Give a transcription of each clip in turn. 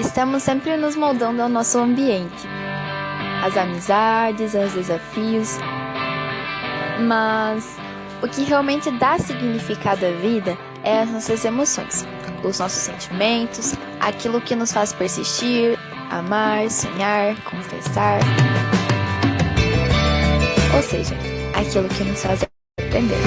Estamos sempre nos moldando ao nosso ambiente, as amizades, os desafios, mas o que realmente dá significado à vida é as nossas emoções, os nossos sentimentos, aquilo que nos faz persistir, amar, sonhar, confessar, ou seja, aquilo que nos faz aprender.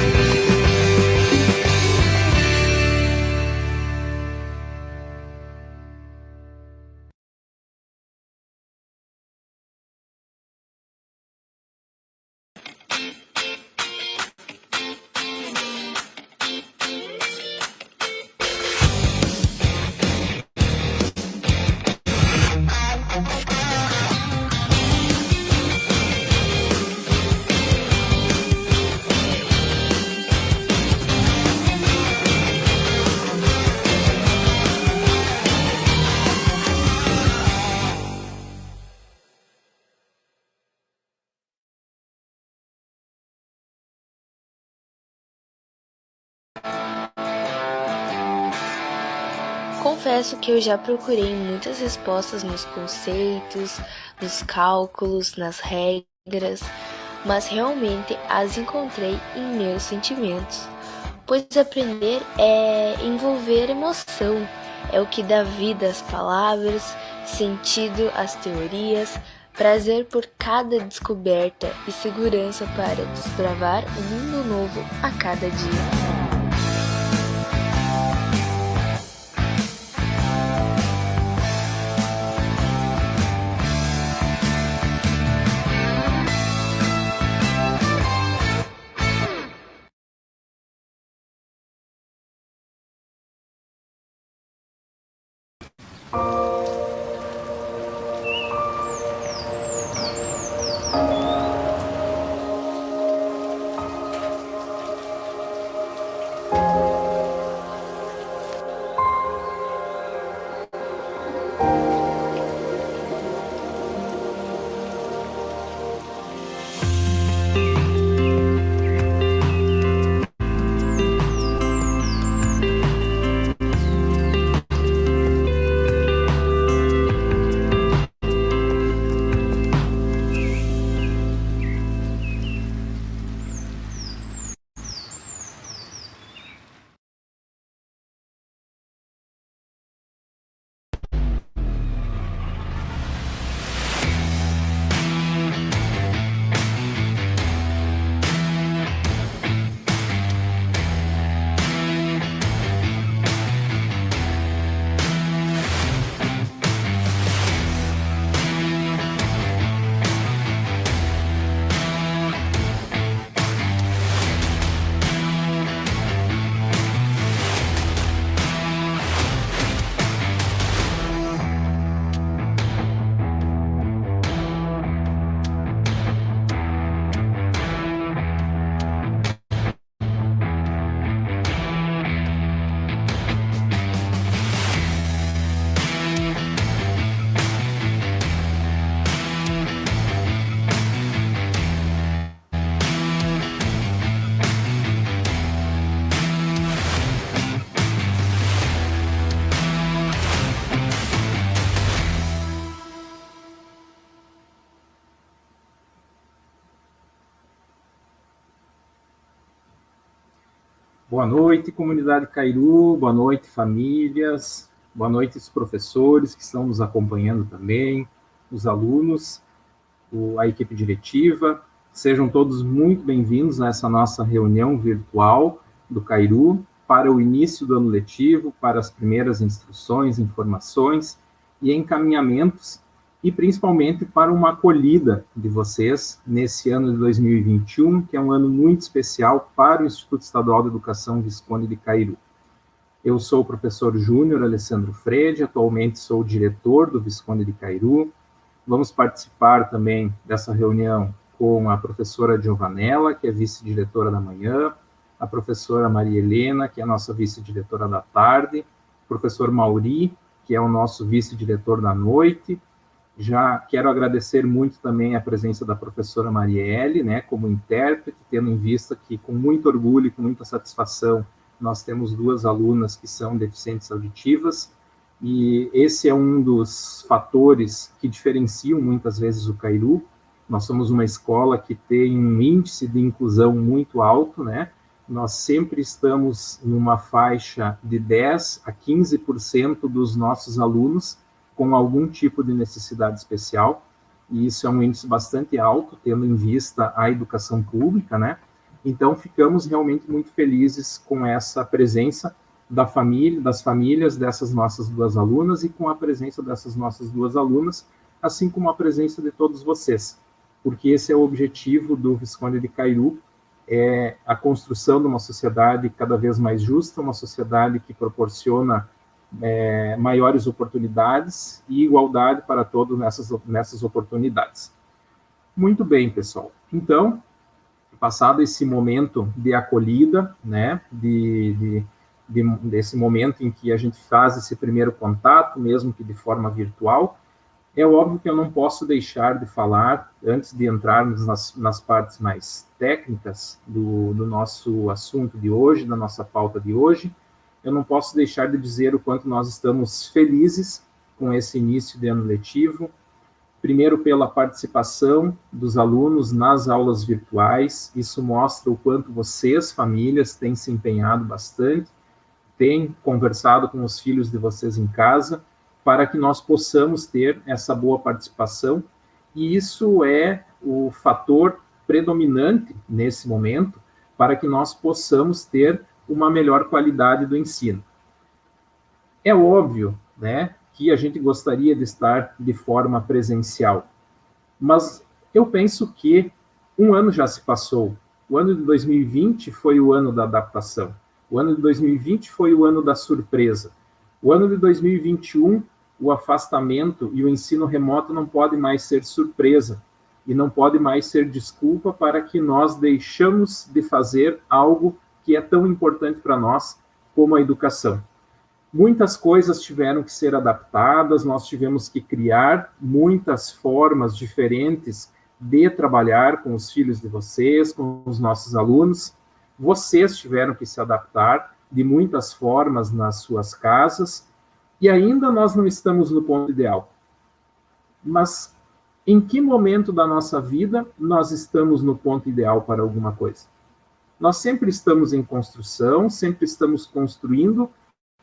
Confesso que eu já procurei muitas respostas nos conceitos, nos cálculos, nas regras, mas realmente as encontrei em meus sentimentos. Pois aprender é envolver emoção, é o que dá vida às palavras, sentido às teorias, prazer por cada descoberta e segurança para desbravar um mundo novo a cada dia. Boa noite, comunidade Cairu, boa noite, famílias, boa noite, os professores que estão nos acompanhando também, os alunos, a equipe diretiva. Sejam todos muito bem-vindos a essa nossa reunião virtual do Cairu para o início do ano letivo, para as primeiras instruções, informações e encaminhamentos e principalmente para uma acolhida de vocês nesse ano de 2021, que é um ano muito especial para o Instituto Estadual de Educação Visconde de Cairu. Eu sou o professor Júnior Alessandro Freire, atualmente sou o diretor do Visconde de Cairu. Vamos participar também dessa reunião com a professora Giovanella, que é vice-diretora da manhã, a professora Maria Helena, que é a nossa vice-diretora da tarde, o professor Mauri, que é o nosso vice-diretor da noite. Já quero agradecer muito também a presença da professora Marielle, né, como intérprete, tendo em vista que, com muito orgulho e com muita satisfação, nós temos duas alunas que são deficientes auditivas, e esse é um dos fatores que diferenciam muitas vezes o Cairu. Nós somos uma escola que tem um índice de inclusão muito alto, né? Nós sempre estamos numa faixa de 10 a 15% dos nossos alunos com algum tipo de necessidade especial, e isso é um índice bastante alto, tendo em vista a educação pública, né? Então, ficamos realmente muito felizes com essa presença da família, das famílias dessas nossas duas alunas e com a presença dessas nossas duas alunas, assim como a presença de todos vocês, porque esse é o objetivo do Visconde de Cairu, é a construção de uma sociedade cada vez mais justa, uma sociedade que proporciona maiores oportunidades e igualdade para todos nessas oportunidades. Muito bem, pessoal. Então, passado esse momento de acolhida, né, desse momento em que a gente faz esse primeiro contato, mesmo que de forma virtual, é óbvio que eu não posso deixar de falar, antes de entrarmos nas partes mais técnicas do nosso assunto de hoje, da nossa pauta de hoje, eu não posso deixar de dizer o quanto nós estamos felizes com esse início de ano letivo, primeiro pela participação dos alunos nas aulas virtuais, isso mostra o quanto vocês, famílias, têm se empenhado bastante, têm conversado com os filhos de vocês em casa, para que nós possamos ter essa boa participação, e isso é o fator predominante nesse momento, para que nós possamos ter uma melhor qualidade do ensino. É óbvio, né, que a gente gostaria de estar de forma presencial, mas eu penso que um ano já se passou. O ano de 2020 foi o ano da adaptação. O ano de 2020 foi o ano da surpresa. O ano de 2021, o afastamento e o ensino remoto não pode mais ser surpresa e não pode mais ser desculpa para que nós deixamos de fazer algo que é tão importante para nós como a educação. Muitas coisas tiveram que ser adaptadas, nós tivemos que criar muitas formas diferentes de trabalhar com os filhos de vocês, com os nossos alunos. Vocês tiveram que se adaptar de muitas formas nas suas casas, e ainda nós não estamos no ponto ideal. Mas em que momento da nossa vida nós estamos no ponto ideal para alguma coisa? Nós sempre estamos em construção, sempre estamos construindo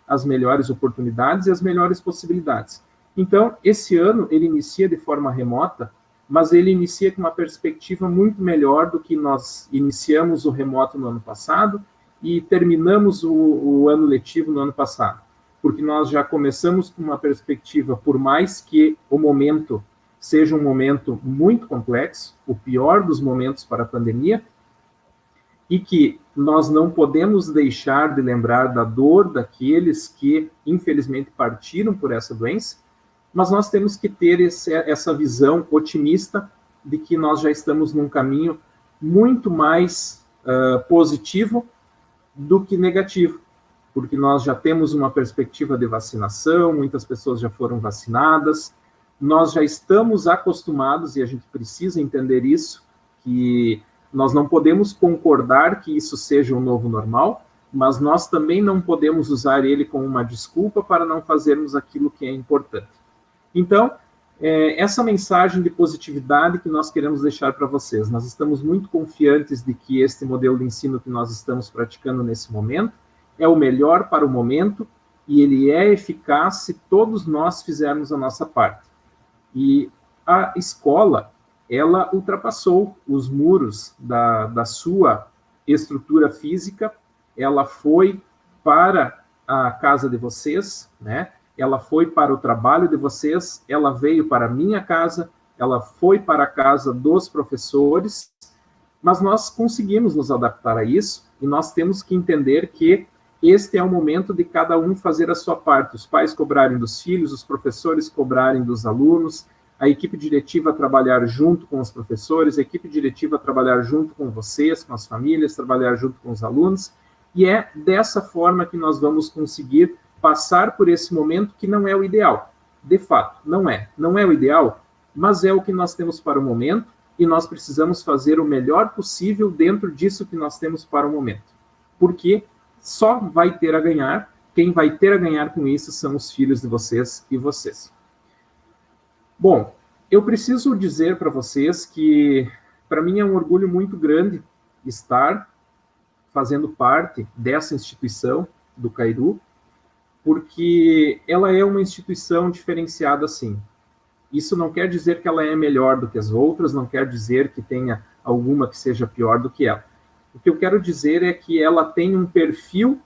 as melhores oportunidades e as melhores possibilidades. Então, esse ano, ele inicia de forma remota, mas ele inicia com uma perspectiva muito melhor do que nós iniciamos o remoto no ano passado e terminamos o ano letivo no ano passado. Porque nós já começamos com uma perspectiva, por mais que o momento seja um momento muito complexo, o pior dos momentos para a pandemia, e que nós não podemos deixar de lembrar da dor daqueles que, infelizmente, partiram por essa doença, mas nós temos que ter essa visão otimista de que nós já estamos num caminho muito mais positivo do que negativo, porque nós já temos uma perspectiva de vacinação, muitas pessoas já foram vacinadas, nós já estamos acostumados, e a gente precisa entender isso, que nós não podemos concordar que isso seja um novo normal, mas nós também não podemos usar ele como uma desculpa para não fazermos aquilo que é importante. Então, essa mensagem de positividade que nós queremos deixar para vocês. Nós estamos muito confiantes de que este modelo de ensino que nós estamos praticando nesse momento é o melhor para o momento e ele é eficaz se todos nós fizermos a nossa parte. E a escola, ela ultrapassou os muros da sua estrutura física, ela foi para a casa de vocês, né? Ela foi para o trabalho de vocês, ela veio para a minha casa, ela foi para a casa dos professores, mas nós conseguimos nos adaptar a isso e nós temos que entender que este é o momento de cada um fazer a sua parte, os pais cobrarem dos filhos, os professores cobrarem dos alunos, a equipe diretiva trabalhar junto com os professores, a equipe diretiva trabalhar junto com vocês, com as famílias, trabalhar junto com os alunos, e é dessa forma que nós vamos conseguir passar por esse momento que não é o ideal. De fato, não é o ideal, mas é o que nós temos para o momento, e nós precisamos fazer o melhor possível dentro disso que nós temos para o momento. Porque só vai ter a ganhar quem vai ter a ganhar com isso são os filhos de vocês e vocês. Bom, eu preciso dizer para vocês que, para mim, é um orgulho muito grande estar fazendo parte dessa instituição do Cairu, porque ela é uma instituição diferenciada, sim. Isso não quer dizer que ela é melhor do que as outras, não quer dizer que tenha alguma que seja pior do que ela. O que eu quero dizer é que ela tem um perfil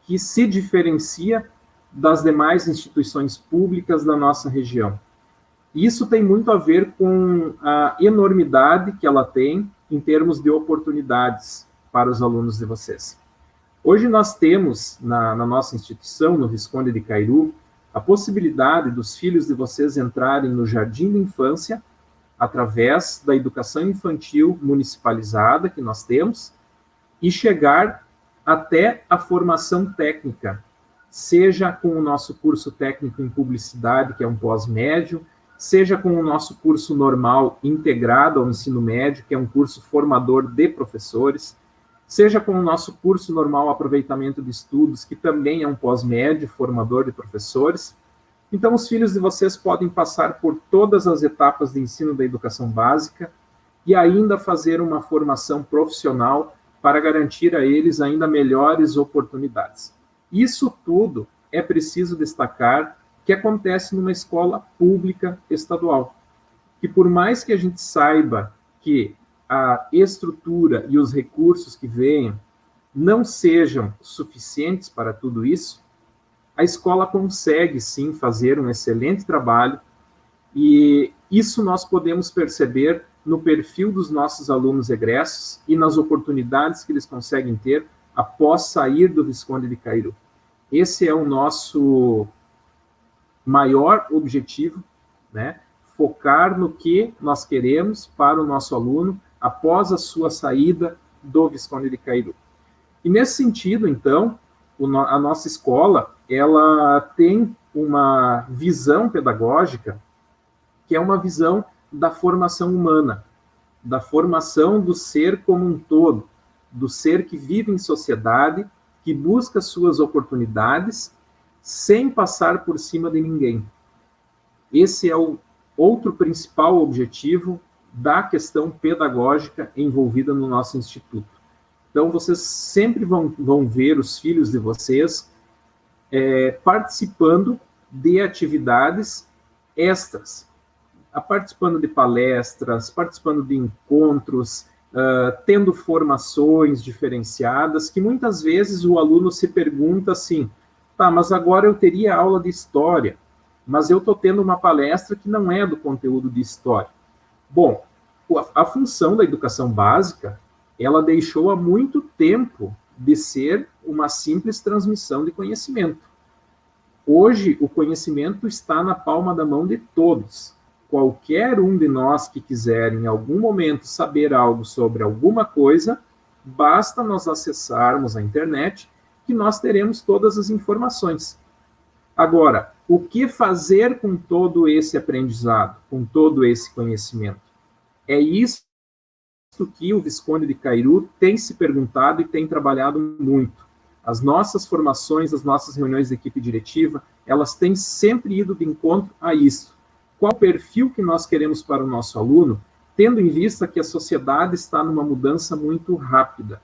que se diferencia das demais instituições públicas da nossa região. Isso tem muito a ver com a enormidade que ela tem em termos de oportunidades para os alunos de vocês. Hoje nós temos, na nossa instituição, no Visconde de Cairu, a possibilidade dos filhos de vocês entrarem no jardim de infância através da educação infantil municipalizada que nós temos e chegar até a formação técnica, seja com o nosso curso técnico em publicidade, que é um pós-médio, seja com o nosso curso normal integrado ao ensino médio, que é um curso formador de professores, seja com o nosso curso normal aproveitamento de estudos, que também é um pós-médio formador de professores. Então, os filhos de vocês podem passar por todas as etapas de ensino da educação básica e ainda fazer uma formação profissional para garantir a eles ainda melhores oportunidades. Isso tudo é preciso destacar que acontece numa escola pública estadual, que por mais que a gente saiba que a estrutura e os recursos que venham não sejam suficientes para tudo isso, a escola consegue sim fazer um excelente trabalho e isso nós podemos perceber no perfil dos nossos alunos egressos e nas oportunidades que eles conseguem ter após sair do Visconde de Cairu. Esse é o nosso maior objetivo, né? Focar no que nós queremos para o nosso aluno após a sua saída do Visconde de Cairu. E nesse sentido, então, a nossa escola, ela tem uma visão pedagógica que é uma visão da formação humana, da formação do ser como um todo, do ser que vive em sociedade, que busca suas oportunidades sem passar por cima de ninguém. Esse é o outro principal objetivo da questão pedagógica envolvida no nosso instituto. Então, vocês sempre vão ver os filhos de vocês participando de atividades extras, participando de palestras, participando de encontros, tendo formações diferenciadas, que muitas vezes o aluno se pergunta assim, tá, mas agora eu teria aula de história, mas eu estou tendo uma palestra que não é do conteúdo de história. Bom, a função da educação básica, ela deixou há muito tempo de ser uma simples transmissão de conhecimento. Hoje, o conhecimento está na palma da mão de todos. Qualquer um de nós que quiser, em algum momento, saber algo sobre alguma coisa, basta nós acessarmos a internet que nós teremos todas as informações. Agora, o que fazer com todo esse aprendizado, com todo esse conhecimento? É isso que o Visconde de Cairu tem se perguntado e tem trabalhado muito. As nossas formações, as nossas reuniões de equipe diretiva, elas têm sempre ido de encontro a isso. Qual o perfil que nós queremos para o nosso aluno, tendo em vista que a sociedade está numa mudança muito rápida.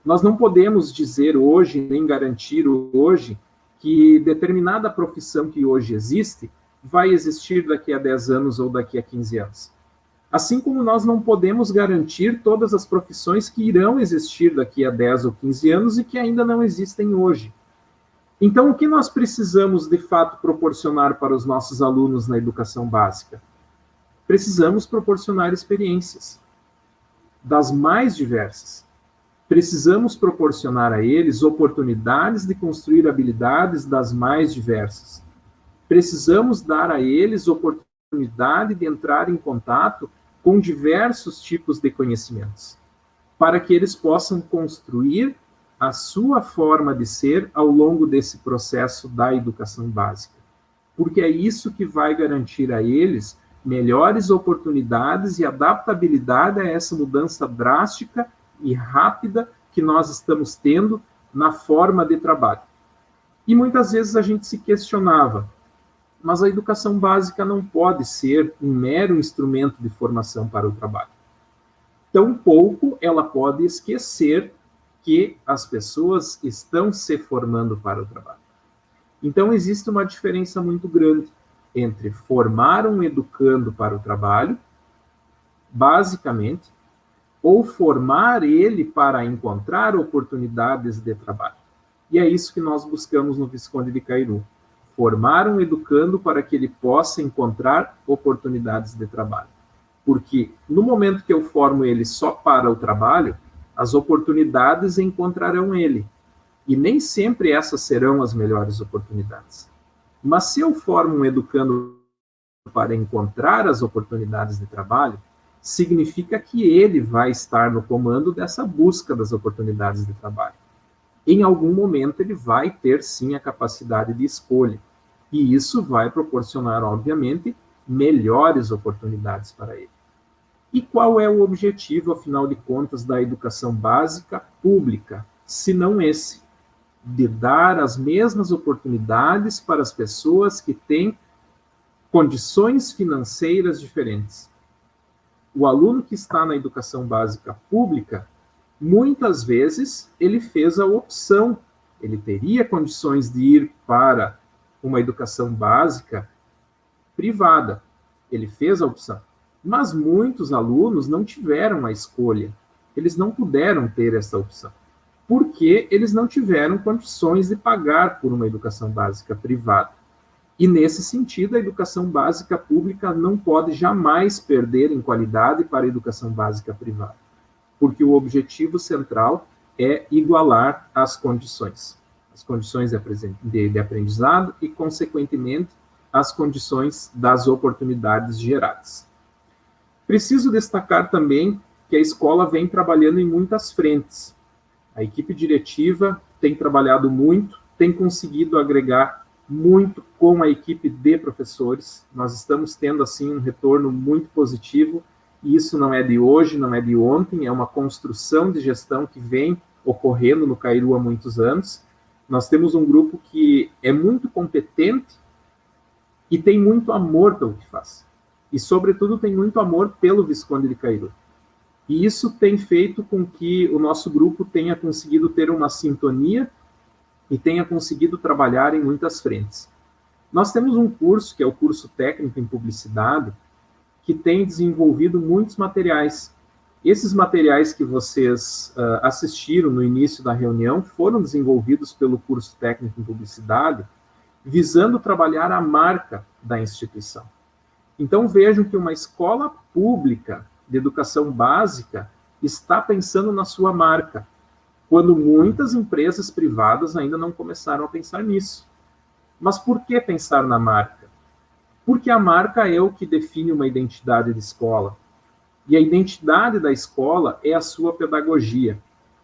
Nós não podemos dizer hoje, nem garantir hoje, que determinada profissão que hoje existe vai existir daqui a 10 anos ou daqui a 15 anos. Assim como nós não podemos garantir todas as profissões que irão existir daqui a 10 ou 15 anos e que ainda não existem hoje. Então, o que nós precisamos, de fato, proporcionar para os nossos alunos na educação básica? Precisamos proporcionar experiências, das mais diversas. Precisamos proporcionar a eles oportunidades de construir habilidades das mais diversas. Precisamos dar a eles oportunidade de entrar em contato com diversos tipos de conhecimentos, para que eles possam construir a sua forma de ser ao longo desse processo da educação básica. Porque é isso que vai garantir a eles melhores oportunidades e adaptabilidade a essa mudança drástica e rápida que nós estamos tendo na forma de trabalho. E muitas vezes a gente se questionava, mas a educação básica não pode ser um mero instrumento de formação para o trabalho. Tampouco ela pode esquecer que as pessoas estão se formando para o trabalho. Então, existe uma diferença muito grande entre formar um educando para o trabalho, basicamente, ou formar ele para encontrar oportunidades de trabalho. E é isso que nós buscamos no Visconde de Cairu. Formar um educando para que ele possa encontrar oportunidades de trabalho. Porque no momento que eu formo ele só para o trabalho, as oportunidades encontrarão ele. E nem sempre essas serão as melhores oportunidades. Mas se eu formo um educando para encontrar as oportunidades de trabalho, significa que ele vai estar no comando dessa busca das oportunidades de trabalho. Em algum momento ele vai ter sim a capacidade de escolha. E isso vai proporcionar, obviamente, melhores oportunidades para ele. E qual é o objetivo, afinal de contas, da educação básica pública, se não esse? De dar as mesmas oportunidades para as pessoas que têm condições financeiras diferentes. O aluno que está na educação básica pública, muitas vezes ele fez a opção, ele teria condições de ir para uma educação básica privada, ele fez a opção. Mas muitos alunos não tiveram a escolha, eles não puderam ter essa opção, porque eles não tiveram condições de pagar por uma educação básica privada. E, nesse sentido, a educação básica pública não pode jamais perder em qualidade para a educação básica privada, porque o objetivo central é igualar as condições de aprendizado e, consequentemente, as condições das oportunidades geradas. Preciso destacar também que a escola vem trabalhando em muitas frentes. A equipe diretiva tem trabalhado muito, tem conseguido agregar muito com a equipe de professores. Nós estamos tendo, assim, um retorno muito positivo, e isso não é de hoje, não é de ontem, é uma construção de gestão que vem ocorrendo no Cairu há muitos anos. Nós temos um grupo que é muito competente e tem muito amor pelo que faz. E, sobretudo, tem muito amor pelo Visconde de Cairu. E isso tem feito com que o nosso grupo tenha conseguido ter uma sintonia e tenha conseguido trabalhar em muitas frentes. Nós temos um curso, que é o curso técnico em publicidade, que tem desenvolvido muitos materiais. Esses materiais que vocês assistiram no início da reunião foram desenvolvidos pelo curso técnico em publicidade, visando trabalhar a marca da instituição. Então, vejam que uma escola pública de educação básica está pensando na sua marca, quando muitas empresas privadas ainda não começaram a pensar nisso. Mas por que pensar na marca? Porque a marca é o que define uma identidade de escola. E a identidade da escola é a sua pedagogia.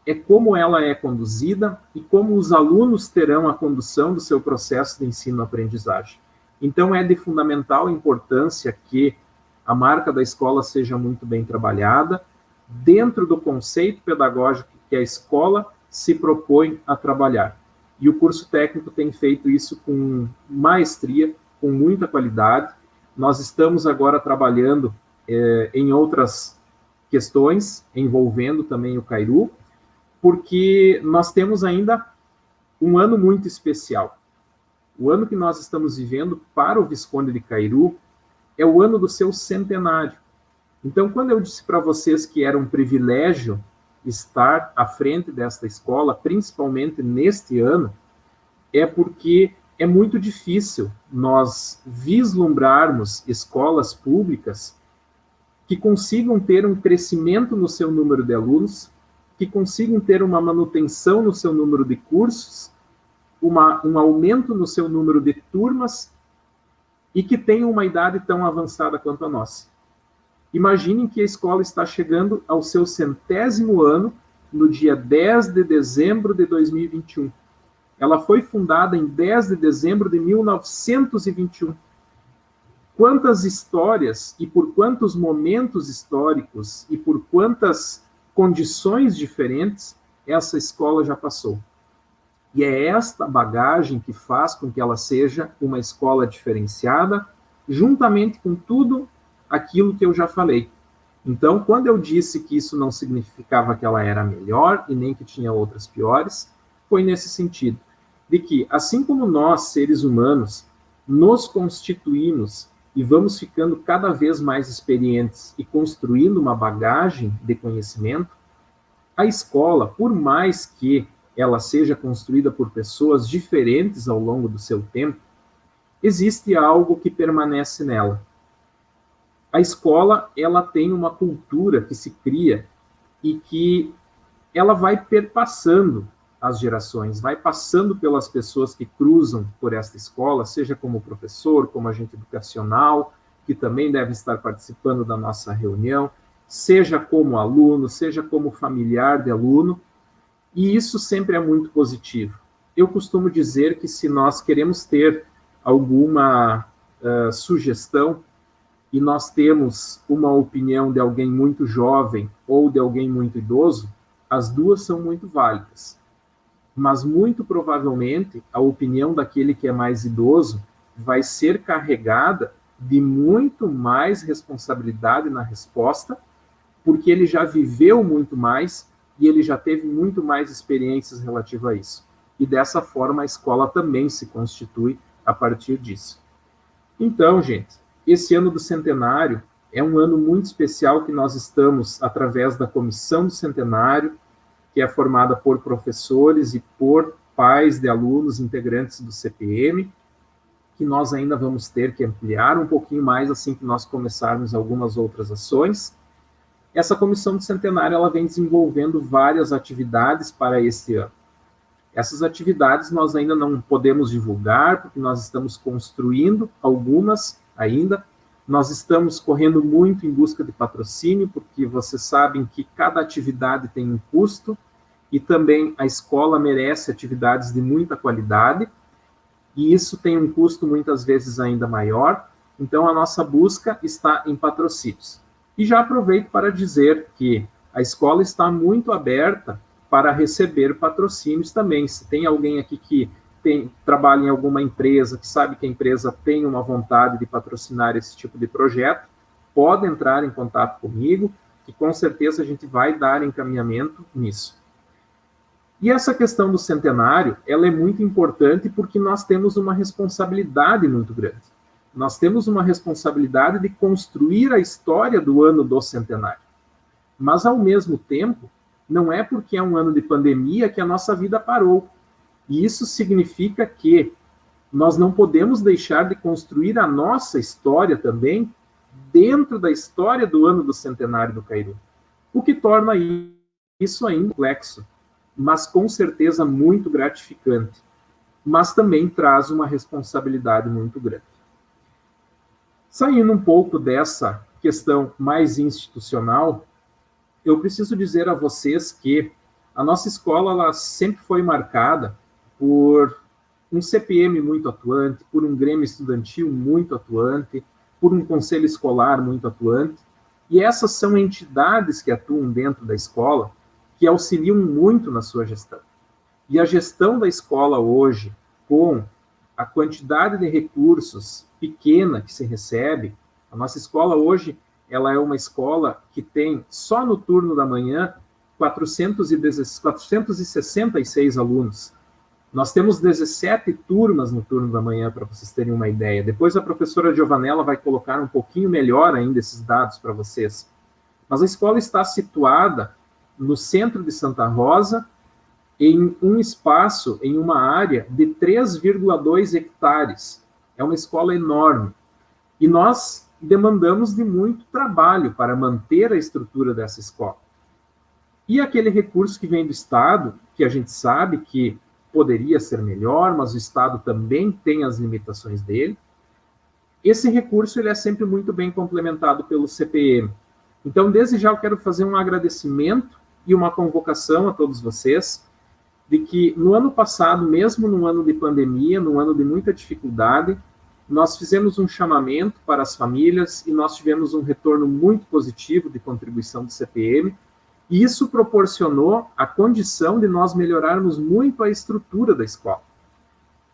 É como ela é conduzida e como os alunos terão a condução do seu processo de ensino-aprendizagem. Então, é de fundamental importância que a marca da escola seja muito bem trabalhada dentro do conceito pedagógico que a escola se propõe a trabalhar. E o curso técnico tem feito isso com maestria, com muita qualidade. Nós estamos agora trabalhando em outras questões, envolvendo também o Cairu, porque nós temos ainda um ano muito especial. O ano que nós estamos vivendo para o Visconde de Cairu é o ano do seu centenário. Então, quando eu disse para vocês que era um privilégio estar à frente desta escola, principalmente neste ano, é porque é muito difícil nós vislumbrarmos escolas públicas que consigam ter um crescimento no seu número de alunos, que consigam ter uma manutenção no seu número de cursos, um aumento no seu número de turmas e que tenham uma idade tão avançada quanto a nossa. Imaginem que a escola está chegando ao seu 100º ano no dia 10 de dezembro de 2021. Ela foi fundada em 10 de dezembro de 1921. Quantas histórias e por quantos momentos históricos e por quantas condições diferentes essa escola já passou. E é esta bagagem que faz com que ela seja uma escola diferenciada, juntamente com tudo aquilo que eu já falei. Então, quando eu disse que isso não significava que ela era melhor e nem que tinha outras piores, foi nesse sentido, de que, assim como nós, seres humanos, nos constituímos e vamos ficando cada vez mais experientes e construindo uma bagagem de conhecimento, a escola, por mais que ela seja construída por pessoas diferentes ao longo do seu tempo, existe algo que permanece nela. A escola, ela tem uma cultura que se cria e que ela vai perpassando as gerações, vai passando pelas pessoas que cruzam por esta escola, seja como professor, como agente educacional, que também deve estar participando da nossa reunião, seja como aluno, seja como familiar de aluno, e isso sempre é muito positivo. Eu costumo dizer que se nós queremos ter alguma sugestão e nós temos uma opinião de alguém muito jovem ou de alguém muito idoso, as duas são muito válidas. Mas muito provavelmente a opinião daquele que é mais idoso vai ser carregada de muito mais responsabilidade na resposta, porque ele já viveu muito mais e ele já teve muito mais experiências relativas a isso. E dessa forma a escola também se constitui a partir disso. Então, gente, esse ano do centenário é um ano muito especial que nós estamos, através da Comissão do Centenário, que é formada por professores e por pais de alunos integrantes do CPM, que nós ainda vamos ter que ampliar um pouquinho mais assim que nós começarmos algumas outras ações. Essa Comissão do Centenário ela vem desenvolvendo várias atividades para este ano. Essas atividades nós ainda não podemos divulgar, porque nós estamos construindo algumas ainda. Nós estamos correndo muito em busca de patrocínio, porque vocês sabem que cada atividade tem um custo, e também a escola merece atividades de muita qualidade, e isso tem um custo muitas vezes ainda maior. Então a nossa busca está em patrocínios. E já aproveito para dizer que a escola está muito aberta para receber patrocínios também. Se tem alguém aqui que trabalha em alguma empresa, que sabe que a empresa tem uma vontade de patrocinar esse tipo de projeto, pode entrar em contato comigo, que com certeza a gente vai dar encaminhamento nisso. E essa questão do centenário, ela é muito importante porque nós temos uma responsabilidade muito grande. Nós temos uma responsabilidade de construir a história do ano do centenário. Mas, ao mesmo tempo, não é porque é um ano de pandemia que a nossa vida parou. E isso significa que nós não podemos deixar de construir a nossa história também dentro da história do ano do centenário do Cairu. O que torna isso ainda complexo, mas com certeza muito gratificante. Mas também traz uma responsabilidade muito grande. Saindo um pouco dessa questão mais institucional, eu preciso dizer a vocês que a nossa escola ela sempre foi marcada por um CPM muito atuante, por um grêmio estudantil muito atuante, por um conselho escolar muito atuante, e essas são entidades que atuam dentro da escola que auxiliam muito na sua gestão. E a gestão da escola hoje, com a quantidade de recursos pequena que se recebe, a nossa escola hoje ela é uma escola que tem, só no turno da manhã, 466 alunos. Nós temos 17 turmas no turno da manhã, para vocês terem uma ideia. Depois a professora Giovanella vai colocar um pouquinho melhor ainda esses dados para vocês. Mas a escola está situada no centro de Santa Rosa, em um espaço, em uma área de 3,2 hectares. É uma escola enorme. E nós demandamos de muito trabalho para manter a estrutura dessa escola. E aquele recurso que vem do Estado, que a gente sabe que poderia ser melhor, mas o Estado também tem as limitações dele, esse recurso ele é sempre muito bem complementado pelo CPM. Então, desde já eu quero fazer um agradecimento e uma convocação a todos vocês, de que no ano passado, mesmo num ano de pandemia, num ano de muita dificuldade, nós fizemos um chamamento para as famílias e nós tivemos um retorno muito positivo de contribuição do CPM, E isso proporcionou a condição de nós melhorarmos muito a estrutura da escola.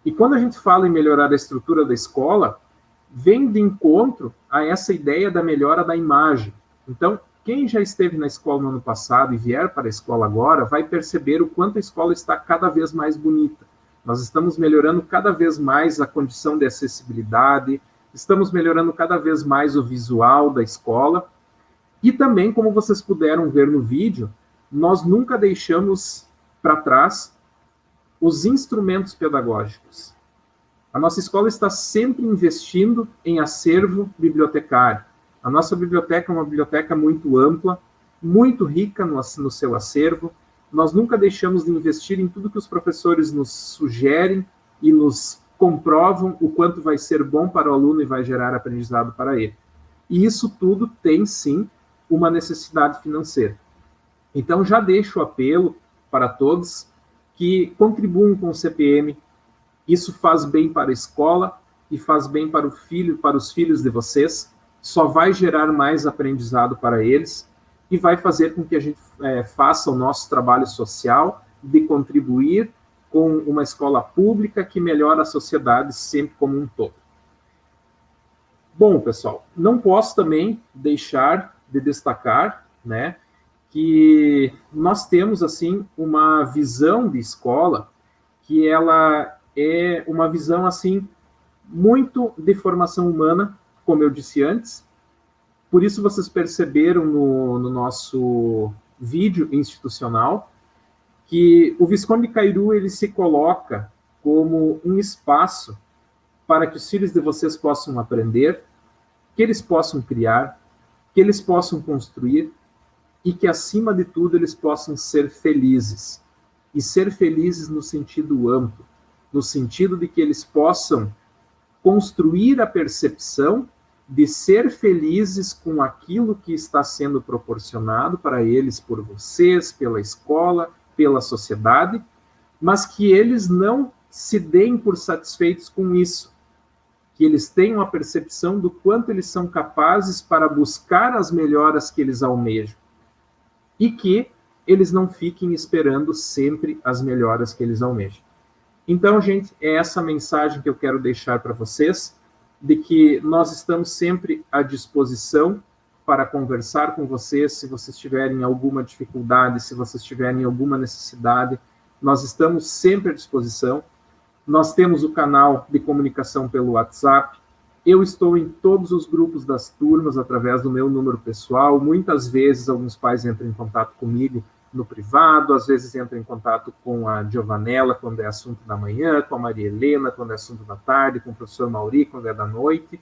E quando a gente fala em melhorar a estrutura da escola, vem de encontro a essa ideia da melhora da imagem. Então, quem já esteve na escola no ano passado e vier para a escola agora, vai perceber o quanto a escola está cada vez mais bonita. Nós estamos melhorando cada vez mais a condição de acessibilidade, estamos melhorando cada vez mais o visual da escola, e também, como vocês puderam ver no vídeo, nós nunca deixamos para trás os instrumentos pedagógicos. A nossa escola está sempre investindo em acervo bibliotecário. A nossa biblioteca é uma biblioteca muito ampla, muito rica no seu acervo. Nós nunca deixamos de investir em tudo que os professores nos sugerem e nos comprovam o quanto vai ser bom para o aluno e vai gerar aprendizado para ele. E isso tudo tem, sim, uma necessidade financeira. Então, já deixo o apelo para todos que contribuam com o CPM. Isso faz bem para a escola e faz bem para os filhos de vocês. Só vai gerar mais aprendizado para eles e vai fazer com que a gente faça o nosso trabalho social de contribuir com uma escola pública que melhora a sociedade sempre como um todo. Bom, pessoal, não posso também deixar de destacar, né, que nós temos, assim, uma visão de escola que ela é uma visão, assim, muito de formação humana, como eu disse antes. Por isso vocês perceberam no nosso vídeo institucional que o Visconde de Cairu ele se coloca como um espaço para que os filhos de vocês possam aprender, que eles possam criar, que eles possam construir e que, acima de tudo, eles possam ser felizes. E ser felizes no sentido amplo, no sentido de que eles possam construir a percepção de ser felizes com aquilo que está sendo proporcionado para eles por vocês, pela escola, pela sociedade, mas que eles não se deem por satisfeitos com isso, que eles tenham a percepção do quanto eles são capazes para buscar as melhoras que eles almejam e que eles não fiquem esperando sempre as melhoras que eles almejam. Então, gente, é essa mensagem que eu quero deixar para vocês, de que nós estamos sempre à disposição para conversar com vocês, se vocês tiverem alguma dificuldade, se vocês tiverem alguma necessidade, nós estamos sempre à disposição. Nós temos o canal de comunicação pelo WhatsApp, eu estou em todos os grupos das turmas através do meu número pessoal, muitas vezes alguns pais entram em contato comigo no privado, às vezes entram em contato com a Giovanella quando é assunto da manhã, com a Maria Helena quando é assunto da tarde, com o professor Mauri quando é da noite.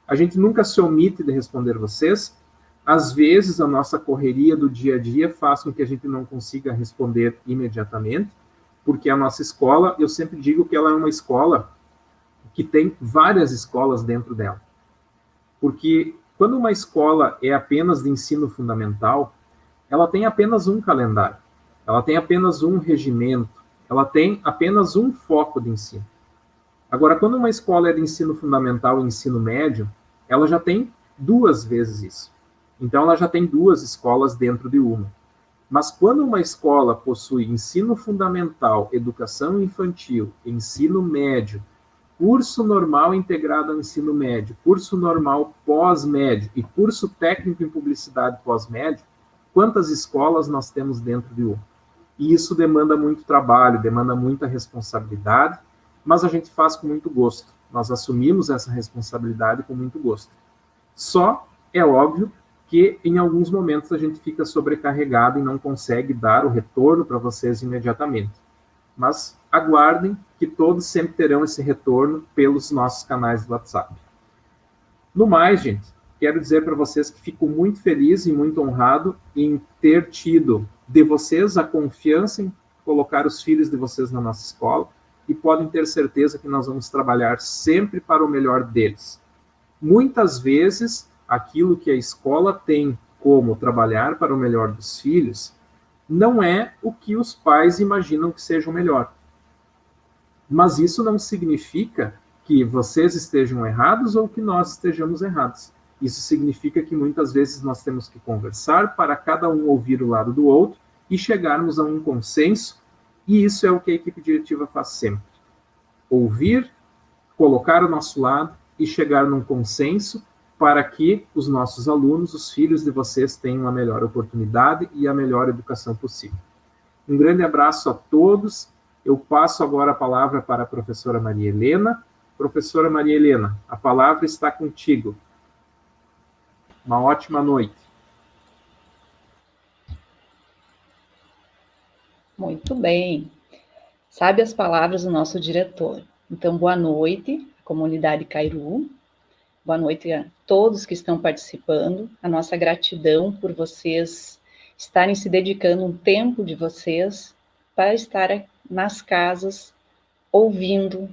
A gente nunca se omite de responder vocês. Às vezes a nossa correria do dia a dia faz com que a gente não consiga responder imediatamente, porque a nossa escola, eu sempre digo que ela é uma escola que tem várias escolas dentro dela. Porque quando uma escola é apenas de ensino fundamental, ela tem apenas um calendário, ela tem apenas um regimento, ela tem apenas um foco de ensino. Agora, quando uma escola é de ensino fundamental e ensino médio, ela já tem 2 vezes isso. Então, ela já tem 2 escolas dentro de uma. Mas quando uma escola possui ensino fundamental, educação infantil, ensino médio, curso normal integrado ao ensino médio, curso normal pós-médio e curso técnico em publicidade pós-médio, quantas escolas nós temos dentro de uma? E isso demanda muito trabalho, demanda muita responsabilidade, mas a gente faz com muito gosto. Nós assumimos essa responsabilidade com muito gosto. Só é óbvio que em alguns momentos a gente fica sobrecarregado e não consegue dar o retorno para vocês imediatamente. Mas aguardem que todos sempre terão esse retorno pelos nossos canais do WhatsApp. No mais, gente, quero dizer para vocês que fico muito feliz e muito honrado em ter tido de vocês a confiança em colocar os filhos de vocês na nossa escola e podem ter certeza que nós vamos trabalhar sempre para o melhor deles. Muitas vezes, aquilo que a escola tem como trabalhar para o melhor dos filhos não é o que os pais imaginam que seja o melhor. Mas isso não significa que vocês estejam errados ou que nós estejamos errados. Isso significa que muitas vezes nós temos que conversar para cada um ouvir o lado do outro e chegarmos a um consenso, e isso é o que a equipe diretiva faz sempre. Ouvir, colocar o nosso lado e chegar num consenso para que os nossos alunos, os filhos de vocês, tenham a melhor oportunidade e a melhor educação possível. Um grande abraço a todos. Eu passo agora a palavra para a professora Maria Helena. Professora Maria Helena, a palavra está contigo. Uma ótima noite. Muito bem. Sabe as palavras do nosso diretor. Então, boa noite, comunidade Cairu. Boa noite a todos que estão participando. A nossa gratidão por vocês estarem se dedicando um tempo de vocês para estar nas casas ouvindo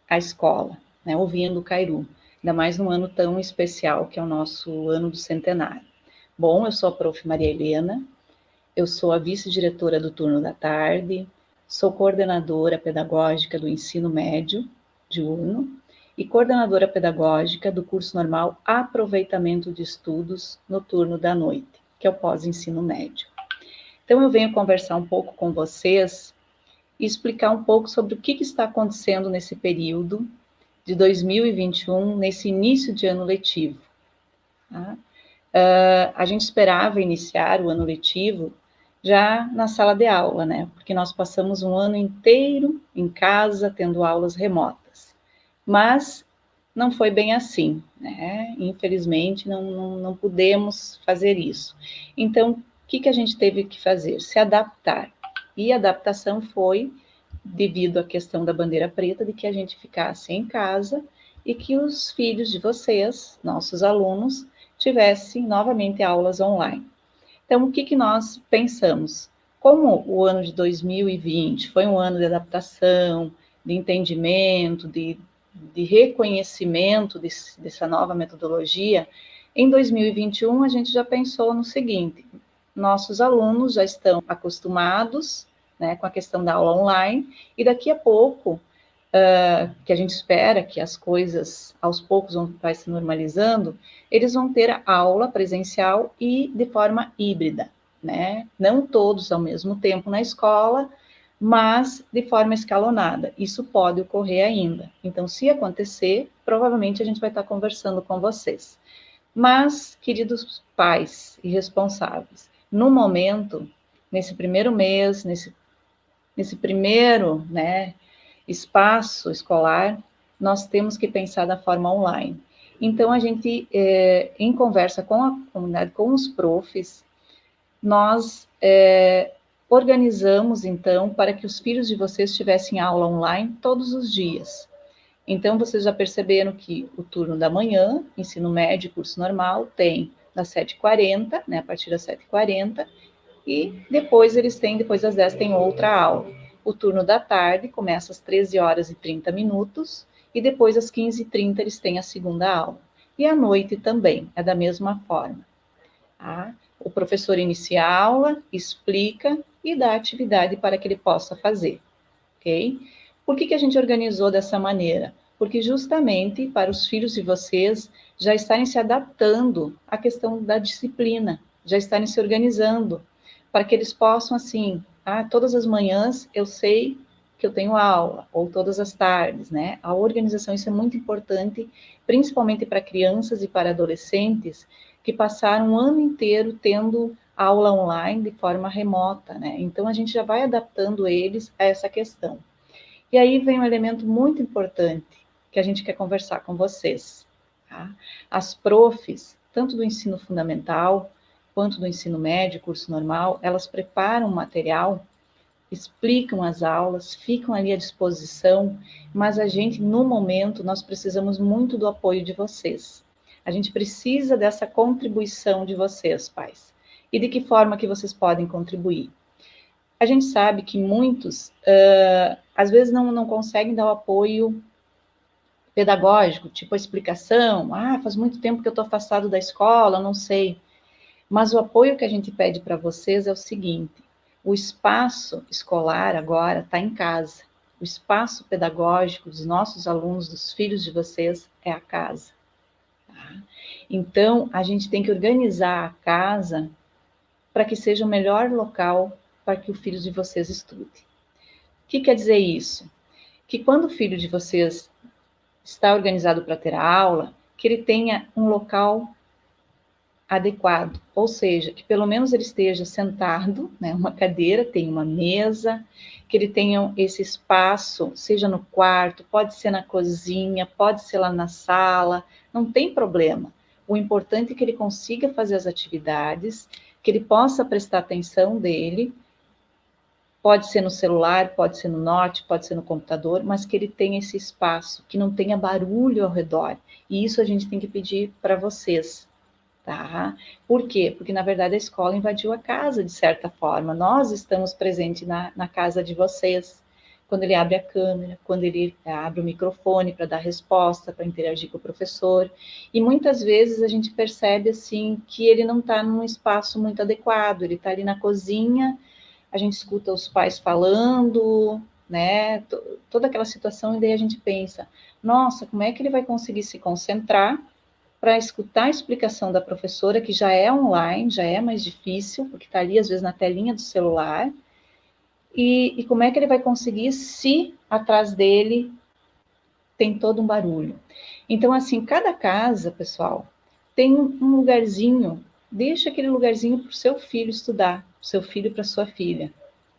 a escola, né? Ouvindo o Cairu. Ainda mais num ano tão especial que é o nosso ano do centenário. Bom, eu sou a prof. Maria Helena, eu sou a vice-diretora do turno da tarde, sou coordenadora pedagógica do ensino médio diurno e coordenadora pedagógica do curso normal Aproveitamento de Estudos no turno da noite, que é o pós-ensino médio. Então, eu venho conversar um pouco com vocês e explicar um pouco sobre o que está acontecendo nesse período de 2021, nesse início de ano letivo. Tá? A gente esperava iniciar o ano letivo já na sala de aula, né? Porque nós passamos um ano inteiro em casa, tendo aulas remotas. Mas não foi bem assim, né? Infelizmente, não pudemos fazer isso. Então, o que a gente teve que fazer? Se adaptar. E a adaptação foi devido à questão da bandeira preta, de que a gente ficasse em casa e que os filhos de vocês, nossos alunos, tivessem novamente aulas online. Então, o que nós pensamos? Como o ano de 2020 foi um ano de adaptação, de entendimento, de reconhecimento dessa nova metodologia, em 2021 a gente já pensou no seguinte: nossos alunos já estão acostumados, né, com a questão da aula online, e daqui a pouco, que a gente espera que as coisas aos poucos vai se normalizando, eles vão ter a aula presencial e de forma híbrida, né? Não todos ao mesmo tempo na escola, mas de forma escalonada. Isso pode ocorrer ainda. Então, se acontecer, provavelmente a gente vai estar conversando com vocês. Mas, queridos pais e responsáveis, no momento, nesse primeiro mês, nesse primeiro, né, espaço escolar, nós temos que pensar da forma online. Então, a gente, em conversa com a comunidade, com os profs, nós organizamos, então, para que os filhos de vocês tivessem aula online todos os dias. Então, vocês já perceberam que o turno da manhã, ensino médio, curso normal, tem das 7h40, né, a partir das 7h40, e depois depois das 10 tem outra aula. O turno da tarde começa às 13h30, e depois às 15h30 eles têm a segunda aula. E à noite também, é da mesma forma. Tá? O professor inicia a aula, explica e dá atividade para que ele possa fazer, ok? Por que a gente organizou dessa maneira? Porque justamente para os filhos de vocês já estarem se adaptando à questão da disciplina, já estarem se organizando, para que eles possam, assim, todas as manhãs eu sei que eu tenho aula, ou todas as tardes, né? A organização, isso é muito importante, principalmente para crianças e para adolescentes que passaram o ano inteiro tendo aula online de forma remota, né? Então, a gente já vai adaptando eles a essa questão. E aí vem um elemento muito importante que a gente quer conversar com vocês. Tá? As profs, tanto do ensino fundamental, quanto do ensino médio, curso normal, elas preparam o material, explicam as aulas, ficam ali à disposição, mas a gente, no momento, nós precisamos muito do apoio de vocês. A gente precisa dessa contribuição de vocês, pais. E de que forma que vocês podem contribuir? A gente sabe que muitos, às vezes, não conseguem dar o apoio pedagógico, tipo a explicação, faz muito tempo que eu estou afastado da escola, não sei. Mas o apoio que a gente pede para vocês é o seguinte: o espaço escolar agora está em casa. O espaço pedagógico dos nossos alunos, dos filhos de vocês, é a casa. Tá? Então, a gente tem que organizar a casa para que seja o melhor local para que o filho de vocês estude. O que quer dizer isso? Que quando o filho de vocês está organizado para ter a aula, que ele tenha um local adequado, ou seja, que pelo menos ele esteja sentado, né, uma cadeira, tem uma mesa, que ele tenha esse espaço, seja no quarto, pode ser na cozinha, pode ser lá na sala, não tem problema. O importante é que ele consiga fazer as atividades, que ele possa prestar atenção dele, pode ser no celular, pode ser no note, pode ser no computador, mas que ele tenha esse espaço, que não tenha barulho ao redor. E isso a gente tem que pedir para vocês. Tá? Por quê? Porque, na verdade, a escola invadiu a casa, de certa forma. Nós estamos presentes na casa de vocês. Quando ele abre a câmera, quando ele abre o microfone para dar resposta, para interagir com o professor. E muitas vezes a gente percebe, assim, que ele não está num espaço muito adequado. Ele está ali na cozinha, a gente escuta os pais falando, né? Toda aquela situação, e daí a gente pensa, nossa, como é que ele vai conseguir se concentrar para escutar a explicação da professora, que já é online, já é mais difícil, porque está ali, às vezes, na telinha do celular, e como é que ele vai conseguir se atrás dele tem todo um barulho. Então, assim, cada casa, pessoal, tem um lugarzinho, deixa aquele lugarzinho para o seu filho estudar, para o seu filho e para sua filha.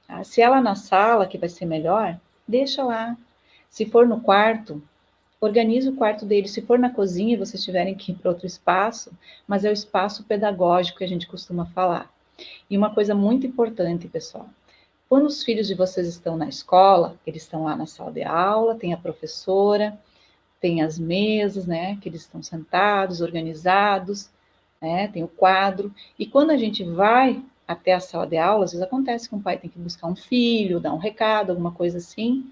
Tá? Se ela na sala, que vai ser melhor, deixa lá. Se for no quarto, organize o quarto dele. Se for na cozinha e vocês tiverem que ir para outro espaço, mas é o espaço pedagógico que a gente costuma falar. E uma coisa muito importante, pessoal, quando os filhos de vocês estão na escola, eles estão lá na sala de aula, tem a professora, tem as mesas, né, que eles estão sentados, organizados, né, tem o quadro, e quando a gente vai até a sala de aula, às vezes acontece que um pai tem que buscar um filho, dar um recado, alguma coisa assim,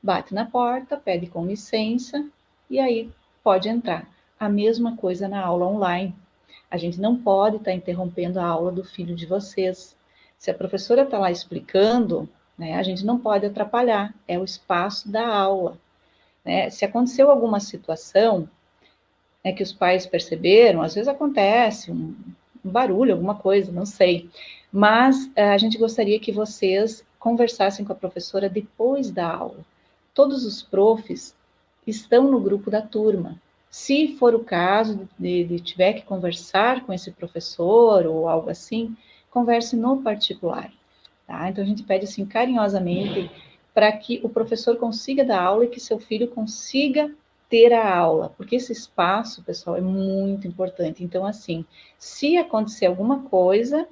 bate na porta, pede com licença e aí pode entrar. A mesma coisa na aula online. A gente não pode estar interrompendo a aula do filho de vocês. Se a professora está lá explicando, né, a gente não pode atrapalhar, é o espaço da aula. Né? Se aconteceu alguma situação, né, que os pais perceberam, às vezes acontece um barulho, alguma coisa, não sei. Mas a gente gostaria que vocês conversassem com a professora depois da aula. Todos os profs estão no grupo da turma. Se for o caso de tiver que conversar com esse professor ou algo assim, converse no particular. Tá? Então, a gente pede assim carinhosamente para que o professor consiga dar aula e que seu filho consiga ter a aula, porque esse espaço, pessoal, é muito importante. Então, assim, se acontecer alguma coisa,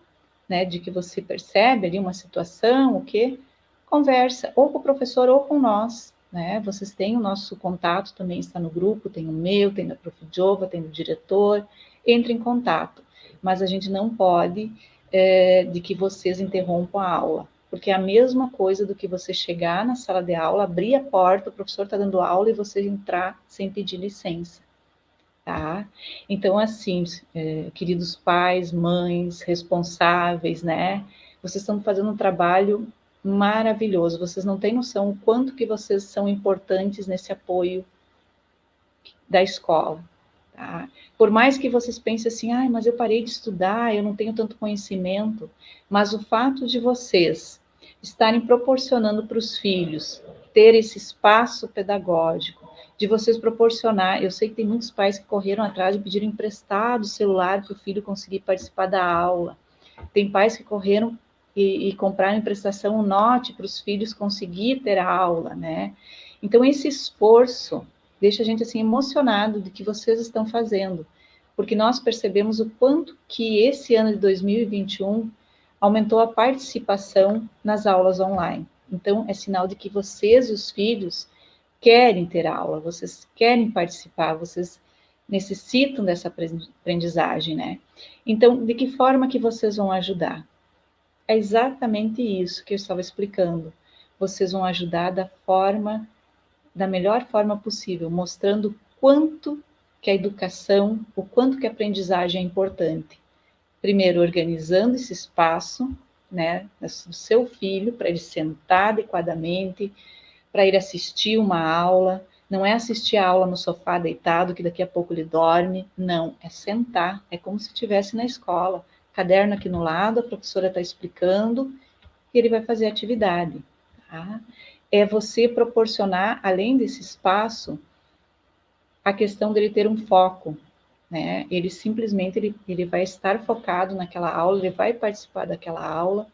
né, de que você percebe ali uma situação, o quê? Conversa ou com o professor ou com nós, né? Vocês têm o nosso contato, também está no grupo, tem o meu, tem da Prof. Jova, tem do diretor, entre em contato. Mas a gente não pode de que vocês interrompam a aula, porque é a mesma coisa do que você chegar na sala de aula, abrir a porta, o professor está dando aula e você entrar sem pedir licença. Tá? Então, assim, queridos pais, mães, responsáveis, né? Vocês estão fazendo um trabalho maravilhoso. Vocês não têm noção o quanto que vocês são importantes nesse apoio da escola. Tá? Por mais que vocês pensem assim, mas eu parei de estudar, eu não tenho tanto conhecimento, mas o fato de vocês estarem proporcionando para os filhos ter esse espaço pedagógico, de vocês proporcionar, eu sei que tem muitos pais que correram atrás e pediram emprestado o celular para o filho conseguir participar da aula, tem pais que correram e compraram em prestação um note para os filhos conseguir ter a aula, né? Então, esse esforço deixa a gente, assim, emocionado do que vocês estão fazendo, porque nós percebemos o quanto que esse ano de 2021 aumentou a participação nas aulas online. Então, é sinal de que vocês e os filhos querem ter aula, vocês querem participar, vocês necessitam dessa aprendizagem, né? Então, de que forma que vocês vão ajudar? É exatamente isso que eu estava explicando. Vocês vão ajudar da melhor forma possível, mostrando quanto que a educação, o quanto que a aprendizagem é importante. Primeiro, organizando esse espaço, né, do seu filho, para ele sentar adequadamente, para ir assistir uma aula, Não é assistir a aula no sofá deitado, que daqui a pouco ele dorme. Não, é sentar. É como se estivesse na escola. Caderno aqui no lado, a professora está explicando e ele vai fazer a atividade. Tá? É você proporcionar, além desse espaço, a questão dele ter um foco. Né? Ele simplesmente ele vai estar focado naquela aula, ele vai participar daquela aula,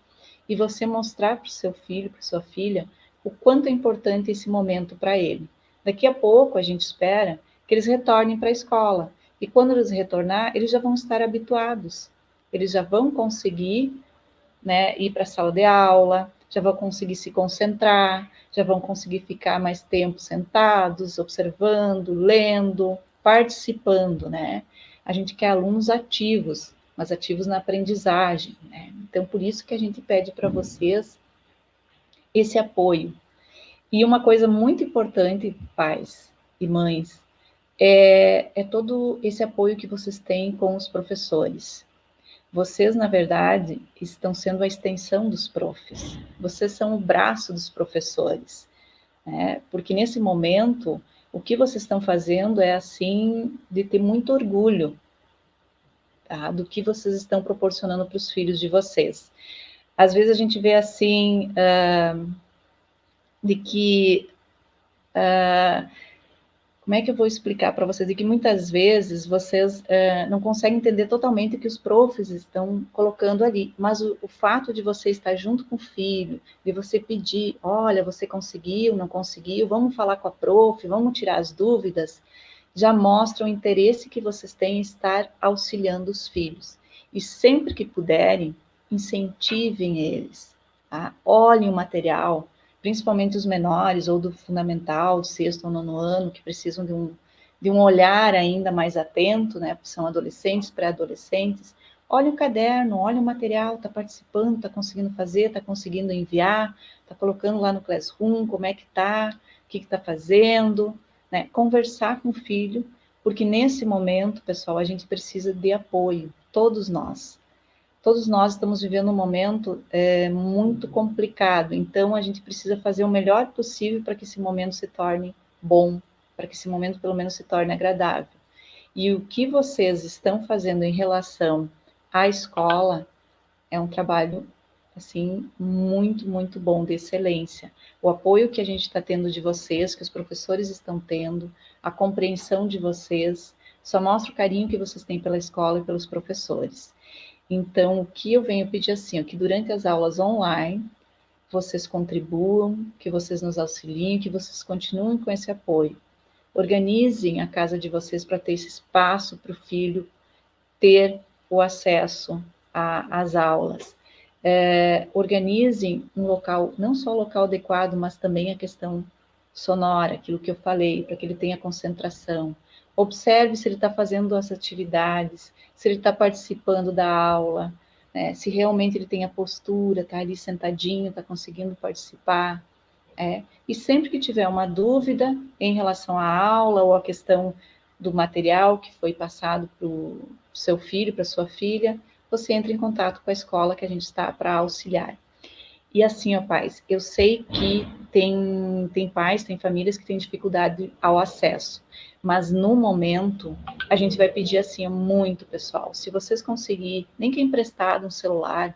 e você mostrar para o seu filho, para sua filha, o quanto é importante esse momento para ele. Daqui a pouco, a gente espera que eles retornem para a escola. E quando eles retornar, eles já vão estar habituados. Eles já vão conseguir, né, ir para a sala de aula, já vão conseguir se concentrar, já vão conseguir ficar mais tempo sentados, observando, lendo, participando, né? A gente quer alunos ativos, mas ativos na aprendizagem, né? Então, por isso que a gente pede para vocês esse apoio. E uma coisa muito importante, pais e mães, é todo esse apoio que vocês têm com os professores. Vocês, na verdade, estão sendo a extensão dos profs. Vocês são o braço dos professores, né? Porque nesse momento, o que vocês estão fazendo é, assim, de ter muito orgulho, tá? Do que vocês estão proporcionando para os filhos de vocês. Às vezes a gente vê, assim, de que... como é que eu vou explicar para vocês? De que muitas vezes vocês não conseguem entender totalmente o que os profs estão colocando ali, mas o fato de você estar junto com o filho, de você pedir, olha, você conseguiu, não conseguiu, vamos falar com a prof, vamos tirar as dúvidas, já mostra o interesse que vocês têm em estar auxiliando os filhos. E sempre que puderem, incentivem eles, tá? Olhem o material, principalmente os menores, ou do fundamental, do sexto ou nono ano, que precisam de um olhar ainda mais atento, né? Porque são adolescentes, pré-adolescentes. Olha o caderno, olha o material, está participando, está conseguindo fazer, está conseguindo enviar, está colocando lá no Classroom, como é que está, o que está fazendo, né? Conversar com o filho, porque nesse momento, pessoal, a gente precisa de apoio, todos nós. Todos nós estamos vivendo um momento muito complicado, então a gente precisa fazer o melhor possível para que esse momento se torne bom, para que esse momento pelo menos se torne agradável. E o que vocês estão fazendo em relação à escola é um trabalho, assim, muito, muito bom, de excelência. O apoio que a gente está tendo de vocês, que os professores estão tendo, a compreensão de vocês, só mostra o carinho que vocês têm pela escola e pelos professores. Então, o que eu venho pedir assim, é que durante as aulas online, vocês contribuam, que vocês nos auxiliem, que vocês continuem com esse apoio. Organizem a casa de vocês para ter esse espaço para o filho ter o acesso às aulas. Organizem um local, não só o local adequado, mas também a questão sonora, aquilo que eu falei, para que ele tenha concentração. Observe se ele está fazendo as atividades, se ele está participando da aula, né? Se realmente ele tem a postura, está ali sentadinho, está conseguindo participar. E sempre que tiver uma dúvida em relação à aula ou à questão do material que foi passado para o seu filho, para sua filha, você entra em contato com a escola que a gente está para auxiliar. E assim, ó, pais, eu sei que tem pais, tem famílias que têm dificuldade ao acesso, mas no momento a gente vai pedir assim muito, pessoal, se vocês conseguirem, nem que emprestado um celular,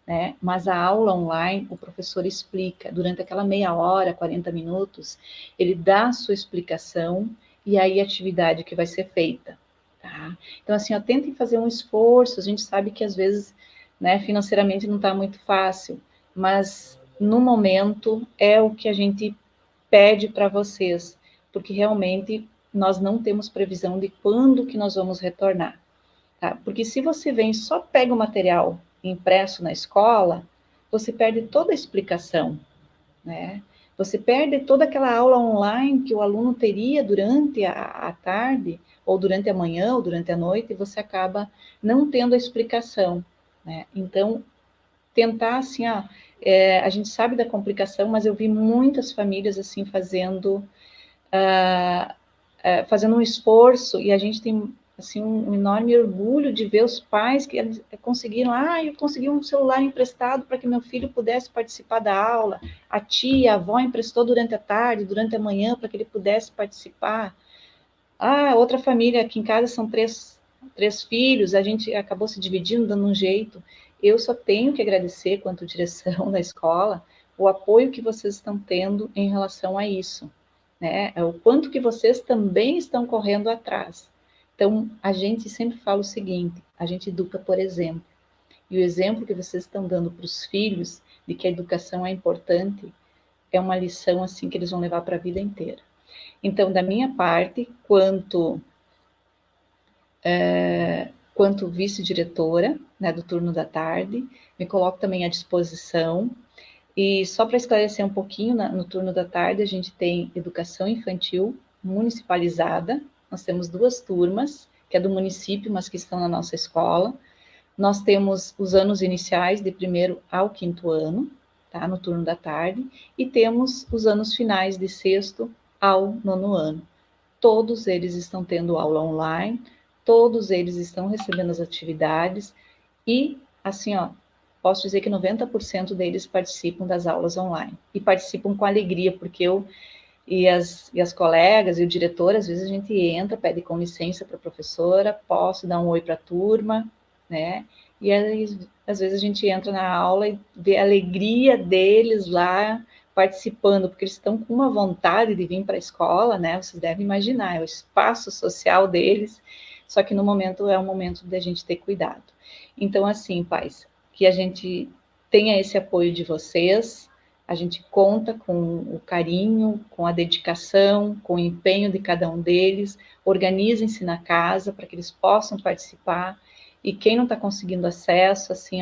né, mas a aula online, o professor explica, durante aquela meia hora, 40 minutos, ele dá a sua explicação e aí a atividade que vai ser feita, tá? Então, assim, ó, tentem fazer um esforço, a gente sabe que às vezes, né, financeiramente não está muito fácil, mas no momento é o que a gente pede para vocês, porque realmente nós não temos previsão de quando que nós vamos retornar, tá? Porque se você vem e só pega o material impresso na escola, você perde toda a explicação, né? Você perde toda aquela aula online que o aluno teria durante a tarde, ou durante a manhã, ou durante a noite, e você acaba não tendo a explicação, né? Então, tentar assim, a gente sabe da complicação, mas eu vi muitas famílias assim fazendo um esforço, e a gente tem assim, um enorme orgulho de ver os pais que conseguiram, eu consegui um celular emprestado para que meu filho pudesse participar da aula, a tia, a avó emprestou durante a tarde, durante a manhã, para que ele pudesse participar. Outra família, aqui em casa são três filhos, a gente acabou se dividindo, dando um jeito. Eu só tenho que agradecer, quanto direção da escola, o apoio que vocês estão tendo em relação a isso, né? É o quanto que vocês também estão correndo atrás. Então, a gente sempre fala o seguinte, a gente educa por exemplo. E o exemplo que vocês estão dando para os filhos de que a educação é importante, é uma lição assim que eles vão levar para a vida inteira. Então, da minha parte, quanto vice-diretora, né, do turno da tarde, me coloco também à disposição. E só para esclarecer um pouquinho, no turno da tarde a gente tem educação infantil municipalizada, nós temos 2 turmas, que é do município, mas que estão na nossa escola. Nós temos os anos iniciais, de 1º ao 5º ano, tá, no turno da tarde, e temos os anos finais, de 6º ao 9º ano. Todos eles estão tendo aula online, todos eles estão recebendo as atividades, e, assim, posso dizer que 90% deles participam das aulas online, e participam com alegria, porque eu e as colegas e o diretor, às vezes a gente entra, pede com licença para a professora, posso dar um oi para a turma, né? E aí, às vezes a gente entra na aula e vê a alegria deles lá participando, porque eles estão com uma vontade de vir para a escola, né? Vocês devem imaginar, é o espaço social deles, só que no momento é um momento de a gente ter cuidado. Então, assim, pais, que a gente tenha esse apoio de vocês, a gente conta com o carinho, com a dedicação, com o empenho de cada um deles, organizem-se na casa para que eles possam participar, e quem não está conseguindo acesso, assim,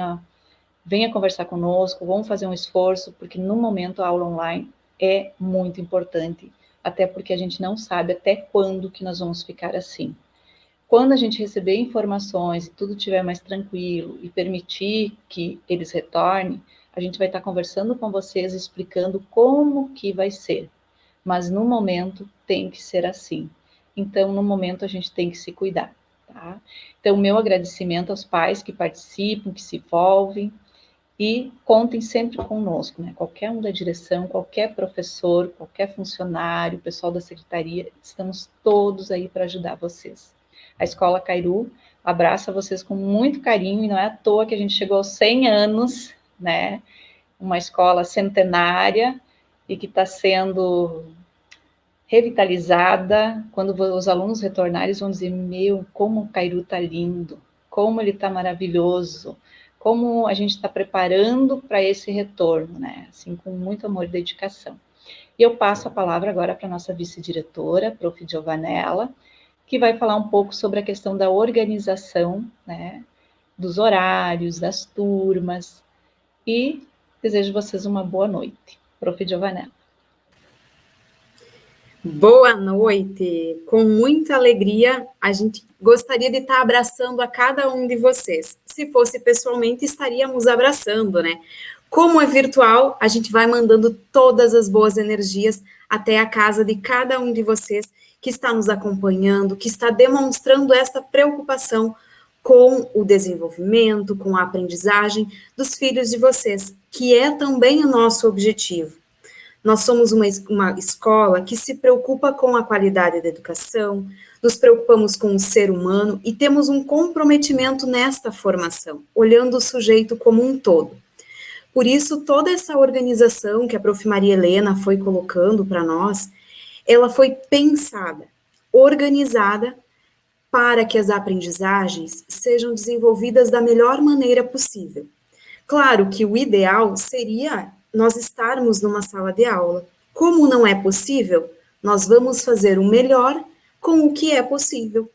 venha conversar conosco, vamos fazer um esforço, porque no momento a aula online é muito importante, até porque a gente não sabe até quando que nós vamos ficar assim. Quando a gente receber informações e tudo estiver mais tranquilo e permitir que eles retornem, a gente vai estar conversando com vocês, explicando como que vai ser. Mas no momento tem que ser assim. Então, no momento a gente tem que se cuidar, tá? Então, meu agradecimento aos pais que participam, que se envolvem, e contem sempre conosco, né? Qualquer um da direção, qualquer professor, qualquer funcionário, pessoal da secretaria, estamos todos aí para ajudar vocês. A Escola Cairu abraça vocês com muito carinho, e não é à toa que a gente chegou aos 100 anos, né? Uma escola centenária e que está sendo revitalizada. Quando os alunos retornarem, eles vão dizer, como o Cairu está lindo, como ele está maravilhoso, como a gente está preparando para esse retorno, né? Assim, com muito amor e dedicação. E eu passo a palavra agora para a nossa vice-diretora, Prof. Giovanella, que vai falar um pouco sobre a questão da organização, né, dos horários, das turmas, e desejo vocês uma boa noite. Prof. Giovanella. Boa noite, com muita alegria, a gente gostaria de estar abraçando a cada um de vocês. Se fosse pessoalmente, estaríamos abraçando, né? Como é virtual, a gente vai mandando todas as boas energias até a casa de cada um de vocês que está nos acompanhando, que está demonstrando esta preocupação com o desenvolvimento, com a aprendizagem dos filhos de vocês, que é também o nosso objetivo. Nós somos uma escola que se preocupa com a qualidade da educação, nos preocupamos com o ser humano e temos um comprometimento nesta formação, olhando o sujeito como um todo. Por isso, toda essa organização que a Prof. Maria Helena foi colocando para nós, ela foi pensada, organizada, para que as aprendizagens sejam desenvolvidas da melhor maneira possível. Claro que o ideal seria nós estarmos numa sala de aula. Como não é possível, nós vamos fazer o melhor com o que é possível.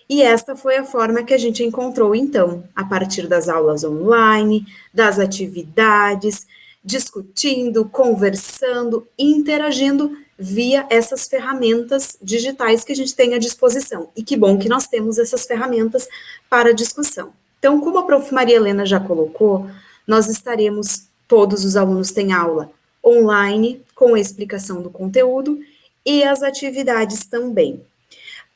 E esta foi a forma que a gente encontrou, então, a partir das aulas online, das atividades, discutindo, conversando, interagindo via essas ferramentas digitais que a gente tem à disposição. E que bom que nós temos essas ferramentas para discussão. Então, como a Prof. Maria Helena já colocou, nós estaremos, todos os alunos têm aula online, com a explicação do conteúdo, e as atividades também.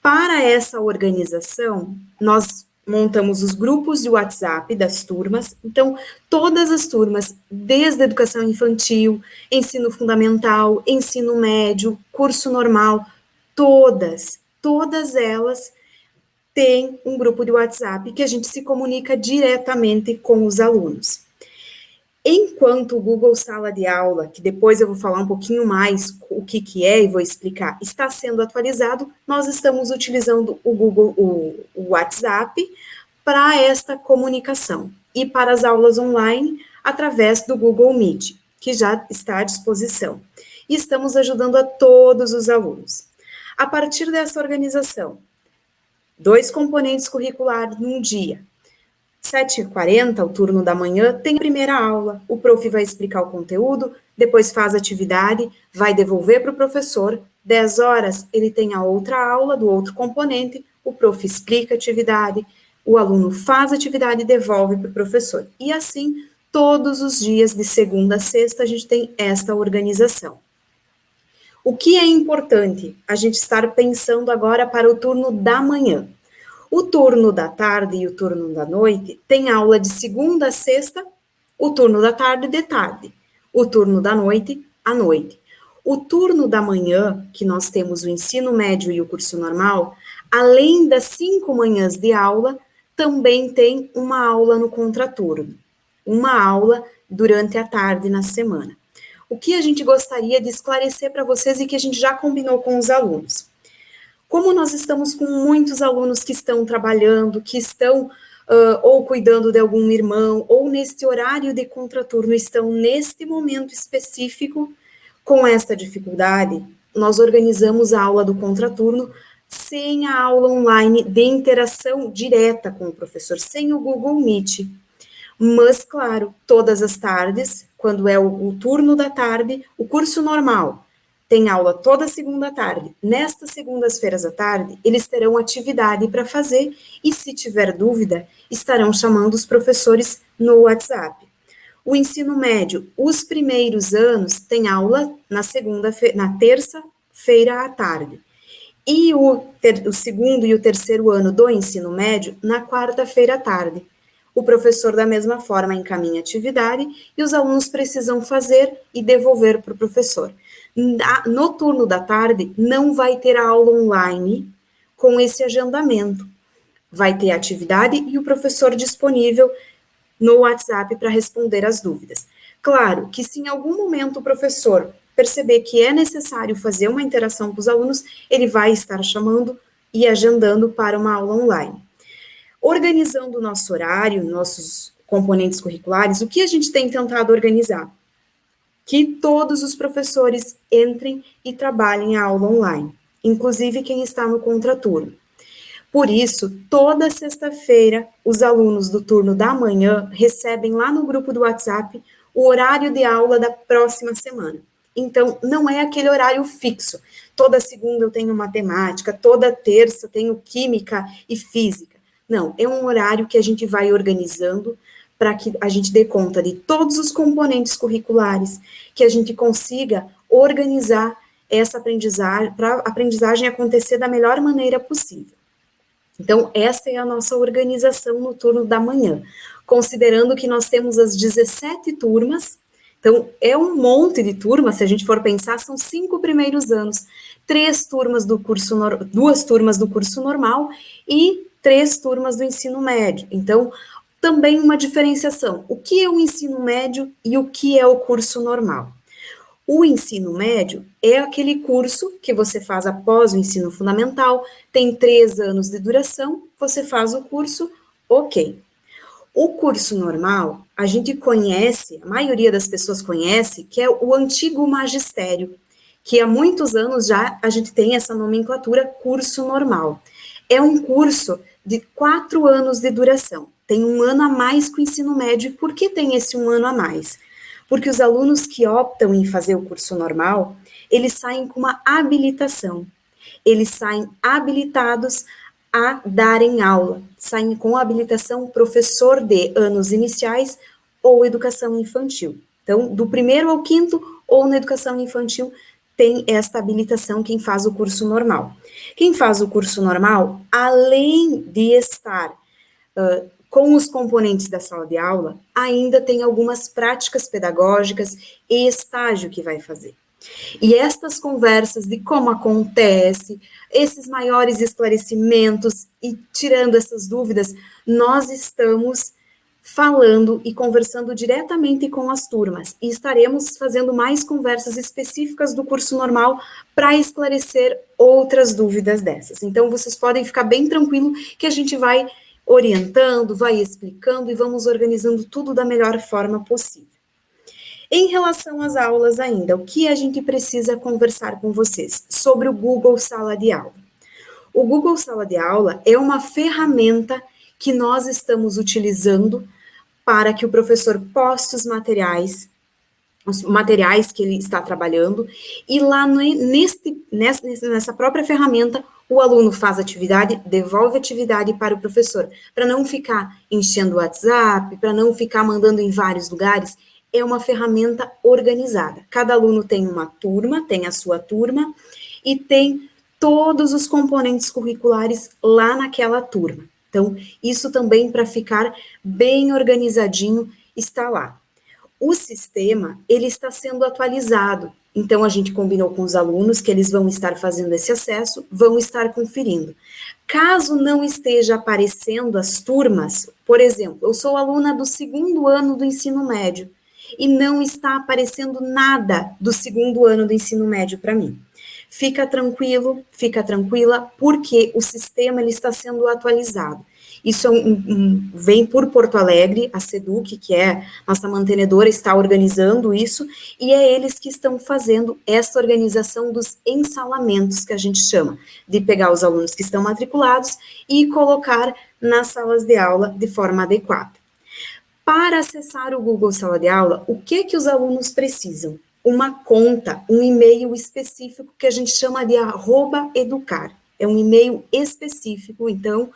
Para essa organização, nós montamos os grupos de WhatsApp das turmas. Então, todas as turmas, desde a educação infantil, ensino fundamental, ensino médio, curso normal, todas elas têm um grupo de WhatsApp que a gente se comunica diretamente com os alunos. Enquanto o Google Sala de Aula, que depois eu vou falar um pouquinho mais o que é e vou explicar, está sendo atualizado, nós estamos utilizando o WhatsApp para esta comunicação e para as aulas online através do Google Meet, que já está à disposição. E estamos ajudando a todos os alunos. A partir dessa organização, 2 componentes curriculares num dia, 7h40, o turno da manhã, tem a primeira aula. O prof vai explicar o conteúdo, depois faz a atividade, vai devolver para o professor. 10 horas, ele tem a outra aula do outro componente, o prof explica a atividade, o aluno faz a atividade e devolve para o professor. E assim, todos os dias, de segunda a sexta, a gente tem esta organização. O que é importante a gente estar pensando agora para o turno da manhã? O turno da tarde e o turno da noite tem aula de segunda a sexta, o turno da tarde de tarde, o turno da noite à noite. O turno da manhã, que nós temos o ensino médio e o curso normal, além das 5 manhãs de aula, também tem uma aula no contraturno, uma aula durante a tarde na semana. O que a gente gostaria de esclarecer para vocês e que a gente já combinou com os alunos? Como nós estamos com muitos alunos que estão trabalhando, que estão ou cuidando de algum irmão, ou neste horário de contraturno, estão neste momento específico com esta dificuldade, nós organizamos a aula do contraturno sem a aula online de interação direta com o professor, sem o Google Meet. Mas, claro, todas as tardes, quando é o turno da tarde, o curso normal, tem aula toda segunda à tarde. Nestas segundas-feiras à tarde, eles terão atividade para fazer e, se tiver dúvida, estarão chamando os professores no WhatsApp. O ensino médio, os primeiros anos, tem aula na terça-feira à tarde. E o segundo e o terceiro ano do ensino médio, na quarta-feira à tarde. O professor, da mesma forma, encaminha a atividade e os alunos precisam fazer e devolver para o professor. No turno da tarde, não vai ter a aula online com esse agendamento. Vai ter a atividade e o professor disponível no WhatsApp para responder as dúvidas. Claro que se em algum momento o professor perceber que é necessário fazer uma interação com os alunos, ele vai estar chamando e agendando para uma aula online. Organizando o nosso horário, nossos componentes curriculares, o que a gente tem tentado organizar? Que todos os professores entrem e trabalhem a aula online, inclusive quem está no contraturno. Por isso, toda sexta-feira, os alunos do turno da manhã recebem lá no grupo do WhatsApp o horário de aula da próxima semana. Então, não é aquele horário fixo. Toda segunda eu tenho matemática, toda terça eu tenho química e física. Não, é um horário que a gente vai organizando para que a gente dê conta de todos os componentes curriculares, que a gente consiga organizar essa aprendizagem, para a aprendizagem acontecer da melhor maneira possível. Então, essa é a nossa organização no turno da manhã, considerando que nós temos as 17 turmas, então é um monte de turmas, se a gente for pensar, são 5 primeiros anos, 2 turmas do curso normal e 3 turmas do ensino médio. Então, também uma diferenciação. O que é o ensino médio e o que é o curso normal? O ensino médio é aquele curso que você faz após o ensino fundamental, tem 3 anos de duração, você faz o curso, ok. O curso normal, a gente conhece, a maioria das pessoas conhece, que é o antigo magistério, que há muitos anos já a gente tem essa nomenclatura curso normal. É um curso de 4 anos de duração. Tem 1 ano a mais que o ensino médio. E por que tem esse 1 ano a mais? Porque os alunos que optam em fazer o curso normal, eles saem com uma habilitação. Eles saem habilitados a darem aula. Saem com habilitação professor de anos iniciais ou educação infantil. Então, do 1º ao 5º ou na educação infantil, tem esta habilitação quem faz o curso normal. Quem faz o curso normal, além de estar com os componentes da sala de aula, ainda tem algumas práticas pedagógicas e estágio que vai fazer. E estas conversas de como acontece, esses maiores esclarecimentos e tirando essas dúvidas, nós estamos falando e conversando diretamente com as turmas. E estaremos fazendo mais conversas específicas do curso normal para esclarecer outras dúvidas dessas. Então, vocês podem ficar bem tranquilo que a gente vai orientando, vai explicando e vamos organizando tudo da melhor forma possível. Em relação às aulas ainda, o que a gente precisa conversar com vocês? Sobre o Google Sala de Aula. O Google Sala de Aula é uma ferramenta que nós estamos utilizando para que o professor poste os materiais que ele está trabalhando, e lá nessa própria ferramenta, o aluno faz atividade, devolve atividade para o professor, para não ficar enchendo o WhatsApp, para não ficar mandando em vários lugares. É uma ferramenta organizada. Cada aluno tem uma turma, tem a sua turma, e tem todos os componentes curriculares lá naquela turma. Então, isso também, para ficar bem organizadinho, está lá. O sistema, ele está sendo atualizado. Então, a gente combinou com os alunos que eles vão estar fazendo esse acesso, vão estar conferindo. Caso não esteja aparecendo as turmas, por exemplo, eu sou aluna do 2º ano do ensino médio, e não está aparecendo nada do 2º ano do ensino médio para mim. Fica tranquilo, fica tranquila, porque o sistema ele está sendo atualizado. Isso vem por Porto Alegre, a SEDUC, que é nossa mantenedora, está organizando isso, e é eles que estão fazendo essa organização dos ensalamentos, que a gente chama, de pegar os alunos que estão matriculados e colocar nas salas de aula de forma adequada. Para acessar o Google Sala de Aula, o que os alunos precisam? Uma conta, um e-mail específico que a gente chama de @educar. É um e-mail específico, então,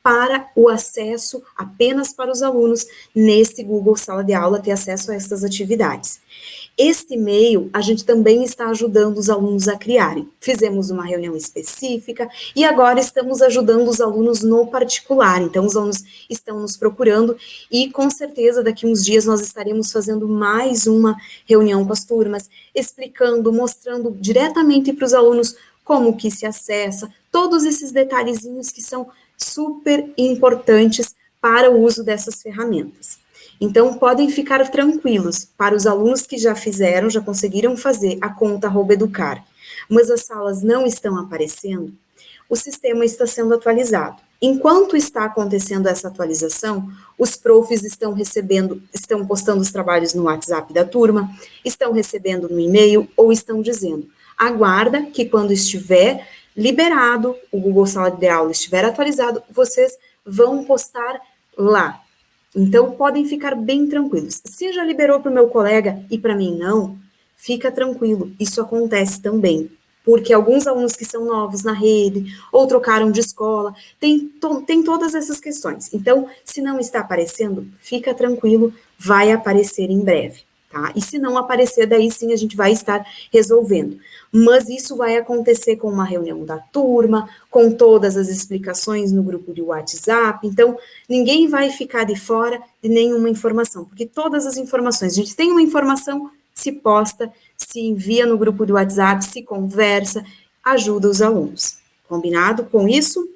para o acesso apenas para os alunos neste Google Sala de Aula ter acesso a estas atividades. Este e-mail, a gente também está ajudando os alunos a criarem. Fizemos uma reunião específica e agora estamos ajudando os alunos no particular. Então, os alunos estão nos procurando e, com certeza, daqui uns dias nós estaremos fazendo mais uma reunião com as turmas, explicando, mostrando diretamente para os alunos como que se acessa, todos esses detalhezinhos que são super importantes para o uso dessas ferramentas. Então, podem ficar tranquilos, para os alunos que já fizeram, já conseguiram fazer a conta @educar, mas as salas não estão aparecendo, o sistema está sendo atualizado. Enquanto está acontecendo essa atualização, os profs estão postando os trabalhos no WhatsApp da turma, estão recebendo no e-mail ou estão dizendo, aguarda que quando estiver liberado, o Google Sala de Aula estiver atualizado, vocês vão postar lá. Então, podem ficar bem tranquilos. Se já liberou para o meu colega e para mim não, fica tranquilo, isso acontece também. Porque alguns alunos que são novos na rede, ou trocaram de escola, tem todas essas questões. Então, se não está aparecendo, fica tranquilo, vai aparecer em breve, tá? E se não aparecer, daí sim a gente vai estar resolvendo. Mas isso vai acontecer com uma reunião da turma, com todas as explicações no grupo de WhatsApp, então ninguém vai ficar de fora de nenhuma informação, porque todas as informações, a gente tem uma informação, se posta, se envia no grupo do WhatsApp, se conversa, ajuda os alunos. Combinado com isso?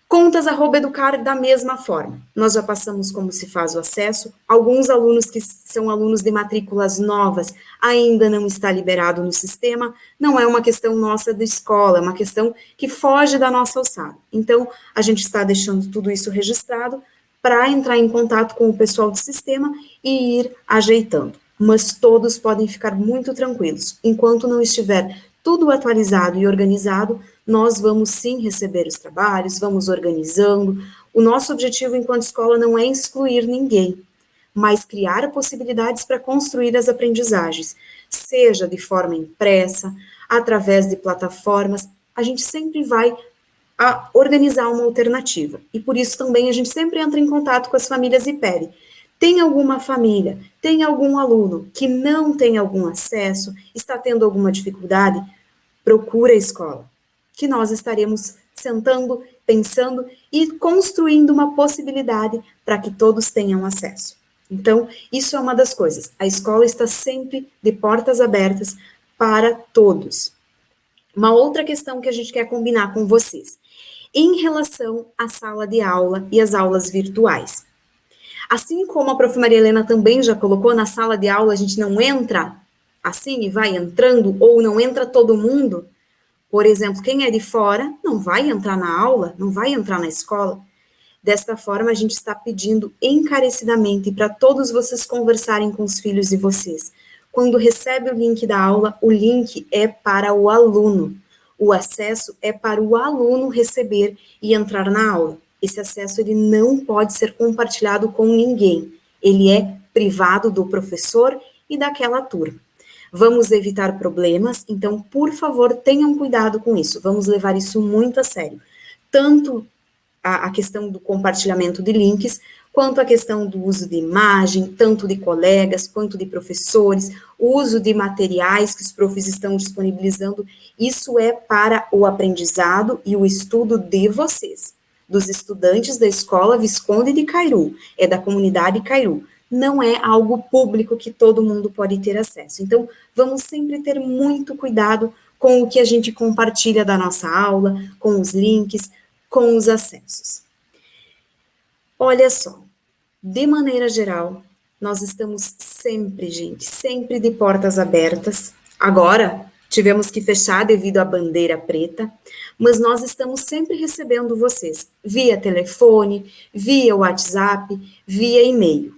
Contas @educar da mesma forma. Nós já passamos como se faz o acesso. Alguns alunos que são alunos de matrículas novas ainda não está liberado no sistema. Não é uma questão nossa da escola, é uma questão que foge da nossa alçada. Então, a gente está deixando tudo isso registrado para entrar em contato com o pessoal do sistema e ir ajeitando. Mas todos podem ficar muito tranquilos. Enquanto não estiver tudo atualizado e organizado, nós vamos sim receber os trabalhos, vamos organizando. O nosso objetivo enquanto escola não é excluir ninguém, mas criar possibilidades para construir as aprendizagens, seja de forma impressa, através de plataformas, a gente sempre vai organizar uma alternativa. E por isso também a gente sempre entra em contato com as famílias e pede, Tem alguma família, tem algum aluno que não tem algum acesso, está tendo alguma dificuldade? Procura a escola, que nós estaremos sentando, pensando e construindo uma possibilidade para que todos tenham acesso. Então, isso é uma das coisas. A escola está sempre de portas abertas para todos. Uma outra questão que a gente quer combinar com vocês, em relação à sala de aula e as aulas virtuais. Assim como a prof. Maria Helena também já colocou, na sala de aula a gente não entra assim e vai entrando, ou não entra todo mundo. Por exemplo, quem é de fora não vai entrar na aula, não vai entrar na escola. Desta forma, a gente está pedindo encarecidamente para todos vocês conversarem com os filhos de vocês. Quando recebe o link da aula, o link é para o aluno. O acesso é para o aluno receber e entrar na aula. Esse acesso ele não pode ser compartilhado com ninguém. Ele é privado do professor e daquela turma. Vamos evitar problemas, então, por favor, tenham cuidado com isso. Vamos levar isso muito a sério. Tanto a questão do compartilhamento de links, quanto a questão do uso de imagem, tanto de colegas, quanto de professores, o uso de materiais que os profs estão disponibilizando, isso é para o aprendizado e o estudo de vocês, dos estudantes da Escola Visconde de Cairu, é da comunidade Cairu. Não é algo público que todo mundo pode ter acesso. Então, vamos sempre ter muito cuidado com o que a gente compartilha da nossa aula, com os links, com os acessos. Olha só, de maneira geral, nós estamos sempre, gente, sempre de portas abertas. Agora, tivemos que fechar devido à bandeira preta, mas nós estamos sempre recebendo vocês, via telefone, via WhatsApp, via e-mail.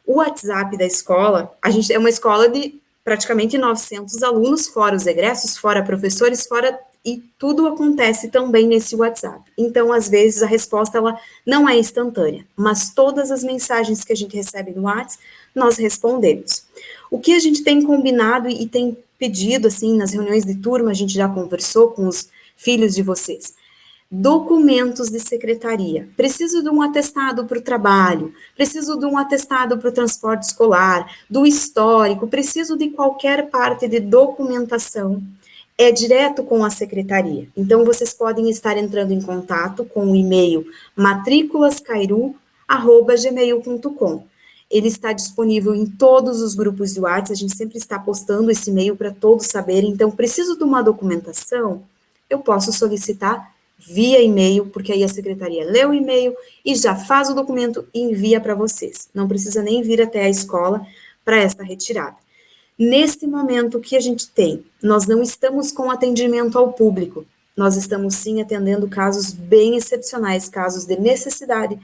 O WhatsApp da escola, a gente é uma escola de praticamente 900 alunos, fora os egressos, fora professores, fora, e tudo acontece também nesse WhatsApp. Então, às vezes, a resposta ela não é instantânea, mas todas as mensagens que a gente recebe no WhatsApp, nós respondemos. O que a gente tem combinado e tem pedido, assim, nas reuniões de turma, a gente já conversou com os filhos de vocês, documentos de secretaria. Preciso de um atestado para o trabalho, preciso de um atestado para o transporte escolar, do histórico, preciso de qualquer parte de documentação, é direto com a secretaria. Então, vocês podem estar entrando em contato com o e-mail matriculascairu@gmail.com. Ele está disponível em todos os grupos de WhatsApp, a gente sempre está postando esse e-mail para todos saberem. Então, preciso de uma documentação, eu posso solicitar via e-mail, porque aí a secretaria lê o e-mail e já faz o documento e envia para vocês. Não precisa nem vir até a escola para esta retirada. Neste momento, o que a gente tem? Nós não estamos com atendimento ao público, nós estamos sim atendendo casos bem excepcionais, casos de necessidade,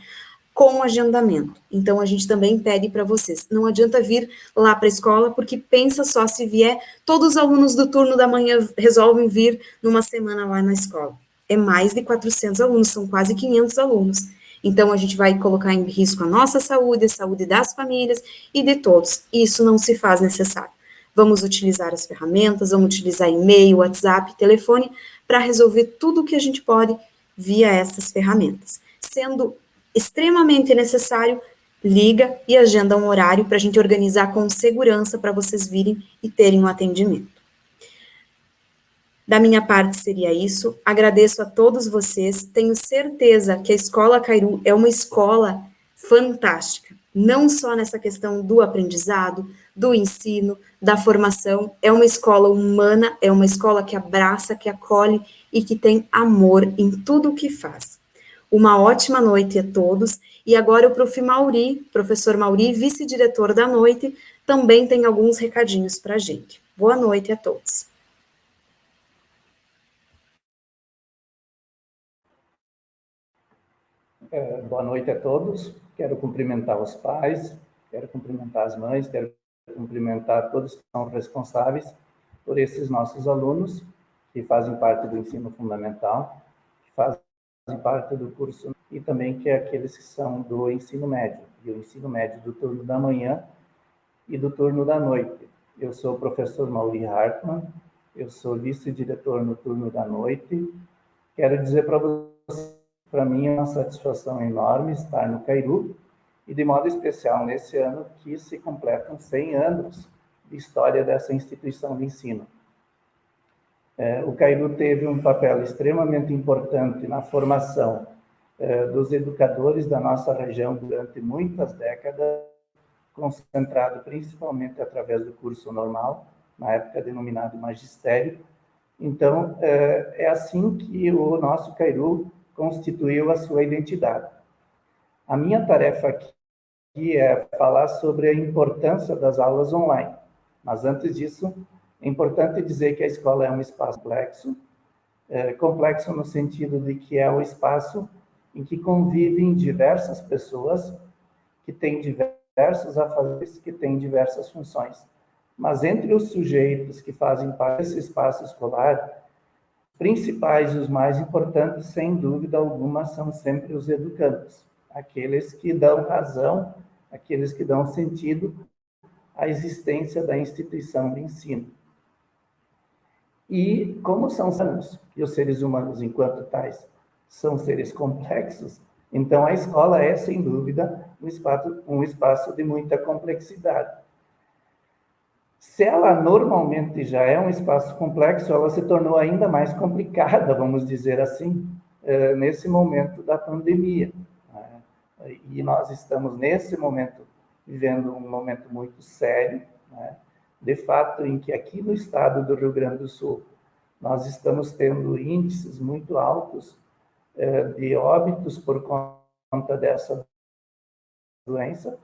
com agendamento. Então, a gente também pede para vocês, não adianta vir lá para a escola, porque pensa só, se vier, todos os alunos do turno da manhã resolvem vir numa semana lá na escola. É mais de 400 alunos, são quase 500 alunos. Então, a gente vai colocar em risco a nossa saúde, a saúde das famílias e de todos. E isso não se faz necessário. Vamos utilizar as ferramentas, vamos utilizar e-mail, WhatsApp, telefone, para resolver tudo o que a gente pode via essas ferramentas. Sendo extremamente necessário, liga e agenda um horário para a gente organizar com segurança para vocês virem e terem um atendimento. Da minha parte seria isso, agradeço a todos vocês, tenho certeza que a Escola Cairu é uma escola fantástica, não só nessa questão do aprendizado, do ensino, da formação, é uma escola humana, é uma escola que abraça, que acolhe e que tem amor em tudo o que faz. Uma ótima noite a todos, e agora o professor Mauri, vice-diretor da noite, também tem alguns recadinhos para a gente. Boa noite a todos. Boa noite a todos. Quero cumprimentar os pais, quero cumprimentar as mães, quero cumprimentar todos que são responsáveis por esses nossos alunos que fazem parte do ensino fundamental, que fazem parte do curso e também que é aqueles que são do ensino médio, e o ensino médio do turno da manhã e do turno da noite. Eu sou o professor Mauri Hartmann, eu sou vice-diretor no turno da noite. Quero dizer para vocês, para mim é uma satisfação enorme estar no Cairu e de modo especial nesse ano que se completam 100 anos de história dessa instituição de ensino. O Cairu teve um papel extremamente importante na formação dos educadores da nossa região durante muitas décadas, concentrado principalmente através do curso normal, na época denominado magistério. Então, é assim que o nosso Cairu constituiu a sua identidade. A minha tarefa aqui é falar sobre a importância das aulas online. Mas antes disso, é importante dizer que a escola é um espaço complexo no sentido de que é o espaço em que convivem diversas pessoas que têm diversos afazeres, que têm diversas funções. Mas entre os sujeitos que fazem parte desse espaço escolar, os principais e os mais importantes, sem dúvida alguma, são sempre os educandos, aqueles que dão razão, aqueles que dão sentido à existência da instituição de ensino. E como são humanos, e os seres humanos, enquanto tais, são seres complexos, então a escola é, sem dúvida, um espaço de muita complexidade. Se ela normalmente já é um espaço complexo, ela se tornou ainda mais complicada, vamos dizer assim, nesse momento da pandemia. E nós estamos, nesse momento, vivendo um momento muito sério, de fato, em que aqui no estado do Rio Grande do Sul, nós estamos tendo índices muito altos de óbitos por conta dessa doença.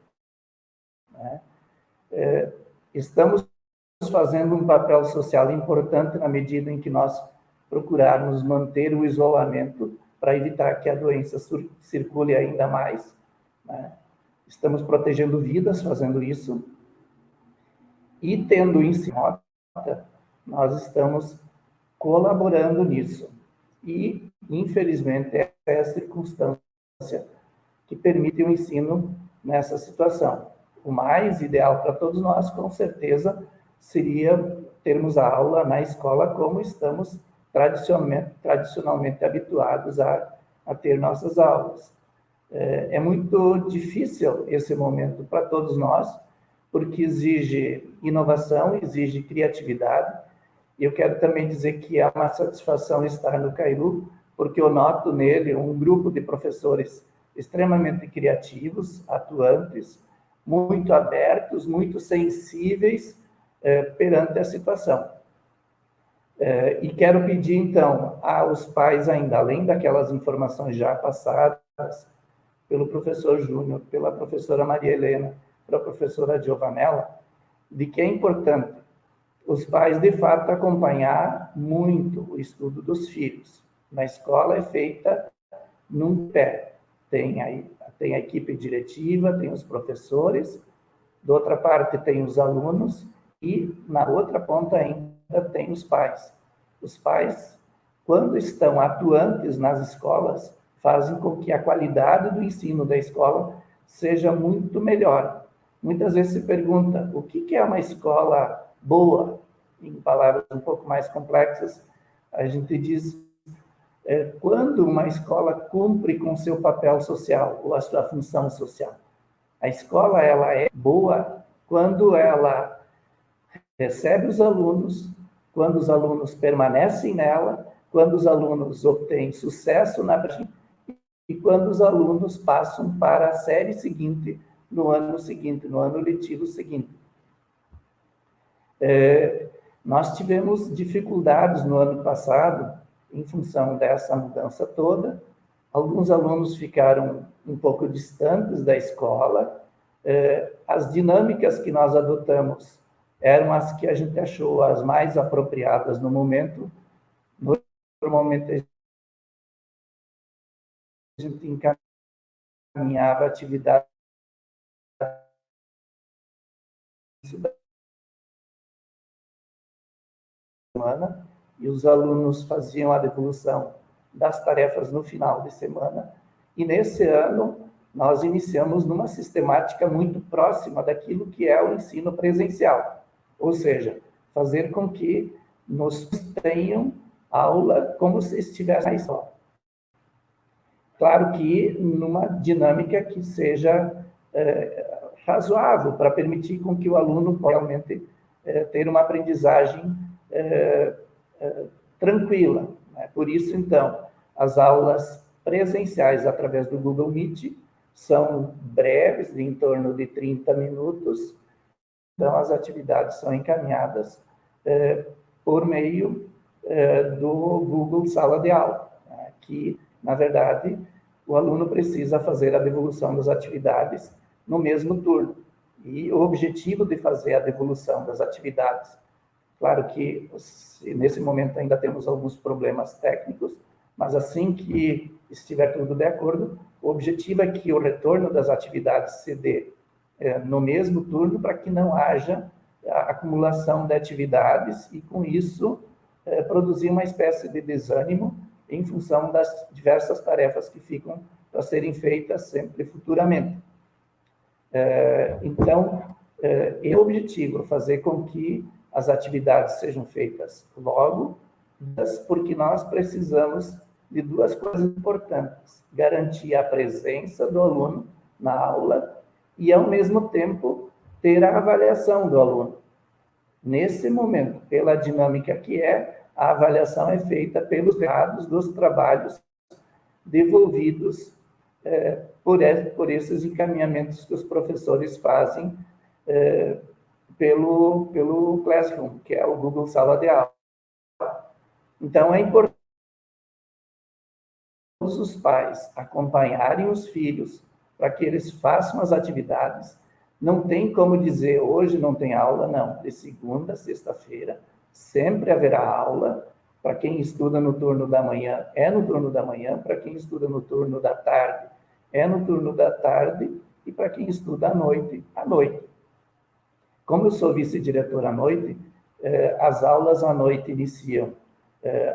Estamos fazendo um papel social importante na medida em que nós procurarmos manter o isolamento para evitar que a doença circule ainda mais. Estamos protegendo vidas fazendo isso. E tendo isso em rota, nós estamos colaborando nisso. E, infelizmente, é a circunstância que permite o ensino nessa situação. O mais ideal para todos nós, com certeza, seria termos a aula na escola como estamos tradicionalmente habituados a ter nossas aulas. É muito difícil esse momento para todos nós, porque exige inovação, exige criatividade. E eu quero também dizer que é uma satisfação estar no Cairu, porque eu noto nele um grupo de professores extremamente criativos, atuantes, muito abertos, muito sensíveis perante a situação. E quero pedir, então, aos pais ainda, além daquelas informações já passadas pelo professor Júnior, pela professora Maria Helena, pela professora Giovanella, de que é importante os pais, de fato, acompanhar muito o estudo dos filhos. Na escola é feita num pé. Tem a equipe diretiva, tem os professores, da outra parte tem os alunos e, na outra ponta ainda, tem os pais. Os pais, quando estão atuantes nas escolas, fazem com que a qualidade do ensino da escola seja muito melhor. Muitas vezes se pergunta, o que é uma escola boa? Em palavras um pouco mais complexas, a gente diz, quando uma escola cumpre com seu papel social, ou a sua função social. A escola, ela é boa quando ela recebe os alunos, quando os alunos permanecem nela, quando os alunos obtêm sucesso na prática e quando os alunos passam para a série seguinte, no ano letivo seguinte. Nós tivemos dificuldades no ano passado, em função dessa mudança toda. Alguns alunos ficaram um pouco distantes da escola. As dinâmicas que nós adotamos eram as que a gente achou as mais apropriadas no momento. Normalmente, a gente encaminhava a atividade semana, e os alunos faziam a devolução das tarefas no final de semana. E nesse ano, nós iniciamos numa sistemática muito próxima daquilo que é o ensino presencial. Ou seja, fazer com que nos tenham aula como se estivesse na escola. Claro que numa dinâmica que seja razoável para permitir com que o aluno possa realmente ter uma aprendizagem tranquila, né? Por isso, então, as aulas presenciais através do Google Meet são breves, em torno de 30 minutos. Então, as atividades são encaminhadas por meio do Google Sala de Aula, né? Que, na verdade, o aluno precisa fazer a devolução das atividades no mesmo turno. E o objetivo de fazer a devolução das atividades, claro que nesse momento ainda temos alguns problemas técnicos, mas assim que estiver tudo de acordo, o objetivo é que o retorno das atividades se dê no mesmo turno, para que não haja a acumulação de atividades e, com isso, produzir uma espécie de desânimo em função das diversas tarefas que ficam para serem feitas sempre futuramente. Então, é o objetivo fazer com que as atividades sejam feitas logo, porque nós precisamos de duas coisas importantes: garantir a presença do aluno na aula e, ao mesmo tempo, ter a avaliação do aluno. Nesse momento, pela dinâmica que a avaliação é feita pelos dados dos trabalhos devolvidos por esses encaminhamentos que os professores fazem pelo Classroom, que é o Google Sala de Aula. Então, é importante os pais acompanharem os filhos para que eles façam as atividades. Não tem como dizer, hoje não tem aula, não. De segunda a sexta-feira, sempre haverá aula. Para quem estuda no turno da manhã, é no turno da manhã. Para quem estuda no turno da tarde, é no turno da tarde. E para quem estuda à noite, à noite. Como eu sou vice-diretor à noite, as aulas à noite iniciam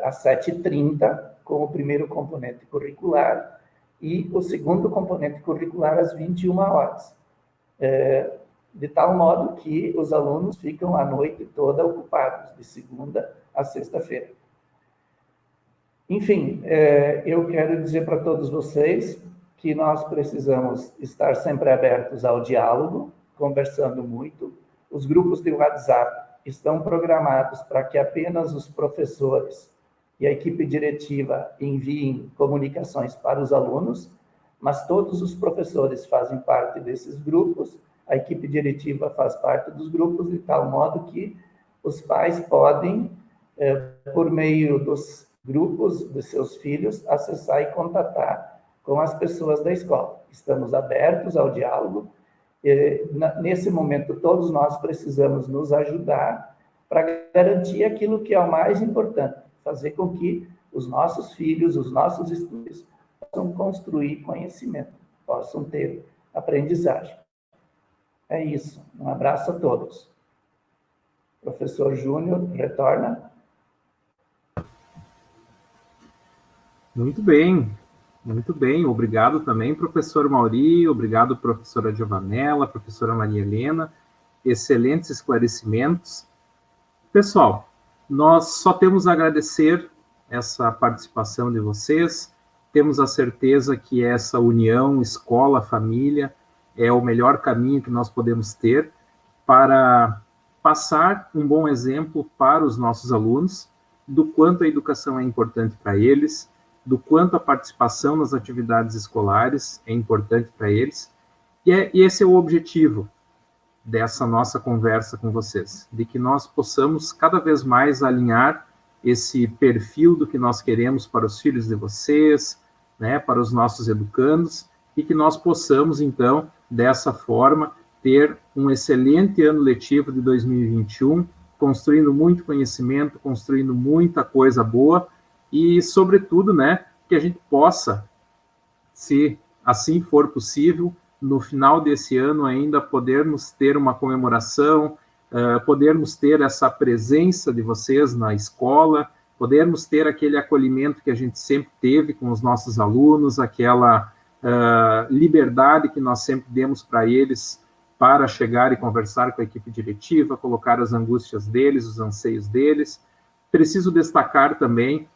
às 7h30, com o primeiro componente curricular, e o segundo componente curricular às 21 horas. De tal modo que os alunos ficam a noite toda ocupados, de segunda a sexta-feira. Enfim, eu quero dizer para todos vocês que nós precisamos estar sempre abertos ao diálogo, conversando muito. Os grupos de WhatsApp estão programados para que apenas os professores e a equipe diretiva enviem comunicações para os alunos, mas todos os professores fazem parte desses grupos, a equipe diretiva faz parte dos grupos, de tal modo que os pais podem, por meio dos grupos de seus filhos, acessar e contatar com as pessoas da escola. Estamos abertos ao diálogo. Nesse momento, todos nós precisamos nos ajudar para garantir aquilo que é o mais importante, fazer com que os nossos filhos, os nossos estudantes, possam construir conhecimento, possam ter aprendizagem. É isso. Um abraço a todos. Professor Júnior, retorna. Muito bem. Muito bem, obrigado também, professor Mauri, obrigado, professora Giovanella, professora Maria Helena, excelentes esclarecimentos. Pessoal, nós só temos a agradecer essa participação de vocês, temos a certeza que essa união escola-família é o melhor caminho que nós podemos ter para passar um bom exemplo para os nossos alunos do quanto a educação é importante para eles, do quanto a participação nas atividades escolares é importante para eles, e esse é o objetivo dessa nossa conversa com vocês, de que nós possamos cada vez mais alinhar esse perfil do que nós queremos para os filhos de vocês, né, para os nossos educandos, e que nós possamos, então, dessa forma, ter um excelente ano letivo de 2021, construindo muito conhecimento, construindo muita coisa boa, e, sobretudo, né, que a gente possa, se assim for possível, no final desse ano ainda podermos ter uma comemoração, podermos ter essa presença de vocês na escola, podermos ter aquele acolhimento que a gente sempre teve com os nossos alunos, aquela liberdade que nós sempre demos para eles para chegar e conversar com a equipe diretiva, colocar as angústias deles, os anseios deles. Preciso destacar também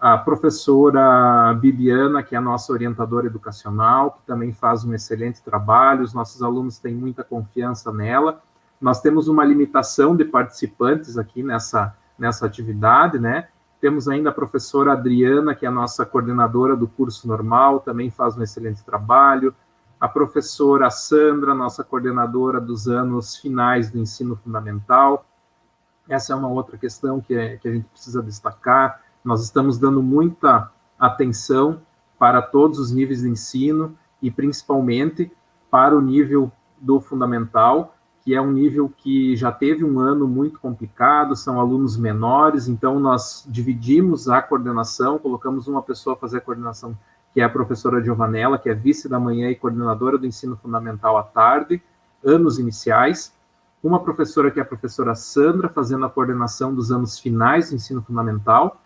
a professora Bibiana, que é a nossa orientadora educacional, que também faz um excelente trabalho, os nossos alunos têm muita confiança nela. Nós temos uma limitação de participantes aqui nessa atividade, né? Temos ainda a professora Adriana, que é a nossa coordenadora do curso normal, também faz um excelente trabalho. A professora Sandra, nossa coordenadora dos anos finais do ensino fundamental. Essa é uma outra questão que a gente precisa destacar. Nós estamos dando muita atenção para todos os níveis de ensino e principalmente para o nível do fundamental, que é um nível que já teve um ano muito complicado, são alunos menores, então nós dividimos a coordenação, colocamos uma pessoa a fazer a coordenação, que é a professora Giovanella, que é vice da manhã e coordenadora do ensino fundamental à tarde, anos iniciais, uma professora que é a professora Sandra, fazendo a coordenação dos anos finais do ensino fundamental.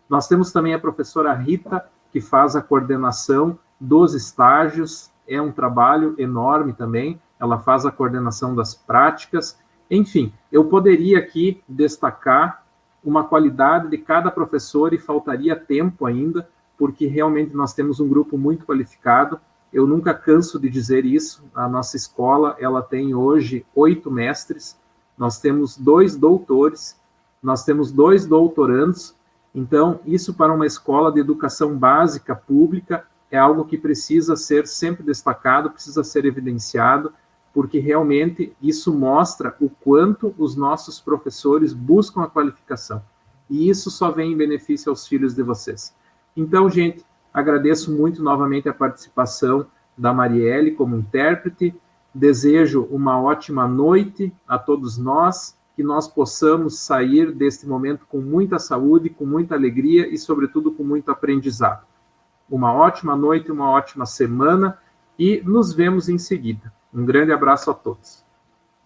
Nós temos também a professora Rita, que faz a coordenação dos estágios, é um trabalho enorme também, ela faz a coordenação das práticas. Enfim, eu poderia aqui destacar uma qualidade de cada professor e faltaria tempo ainda, porque realmente nós temos um grupo muito qualificado. Eu nunca canso de dizer isso, a nossa escola, ela tem hoje 8 mestres, nós temos 2 doutores, nós temos 2 doutorandos, então isso para uma escola de educação básica pública é algo que precisa ser sempre destacado, precisa ser evidenciado, porque realmente isso mostra o quanto os nossos professores buscam a qualificação, e isso só vem em benefício aos filhos de vocês. Então, gente, agradeço muito novamente a participação da Marielle como intérprete, desejo uma ótima noite a todos nós, que nós possamos sair deste momento com muita saúde, com muita alegria e, sobretudo, com muito aprendizado. Uma ótima noite, uma ótima semana e nos vemos em seguida. Um grande abraço a todos.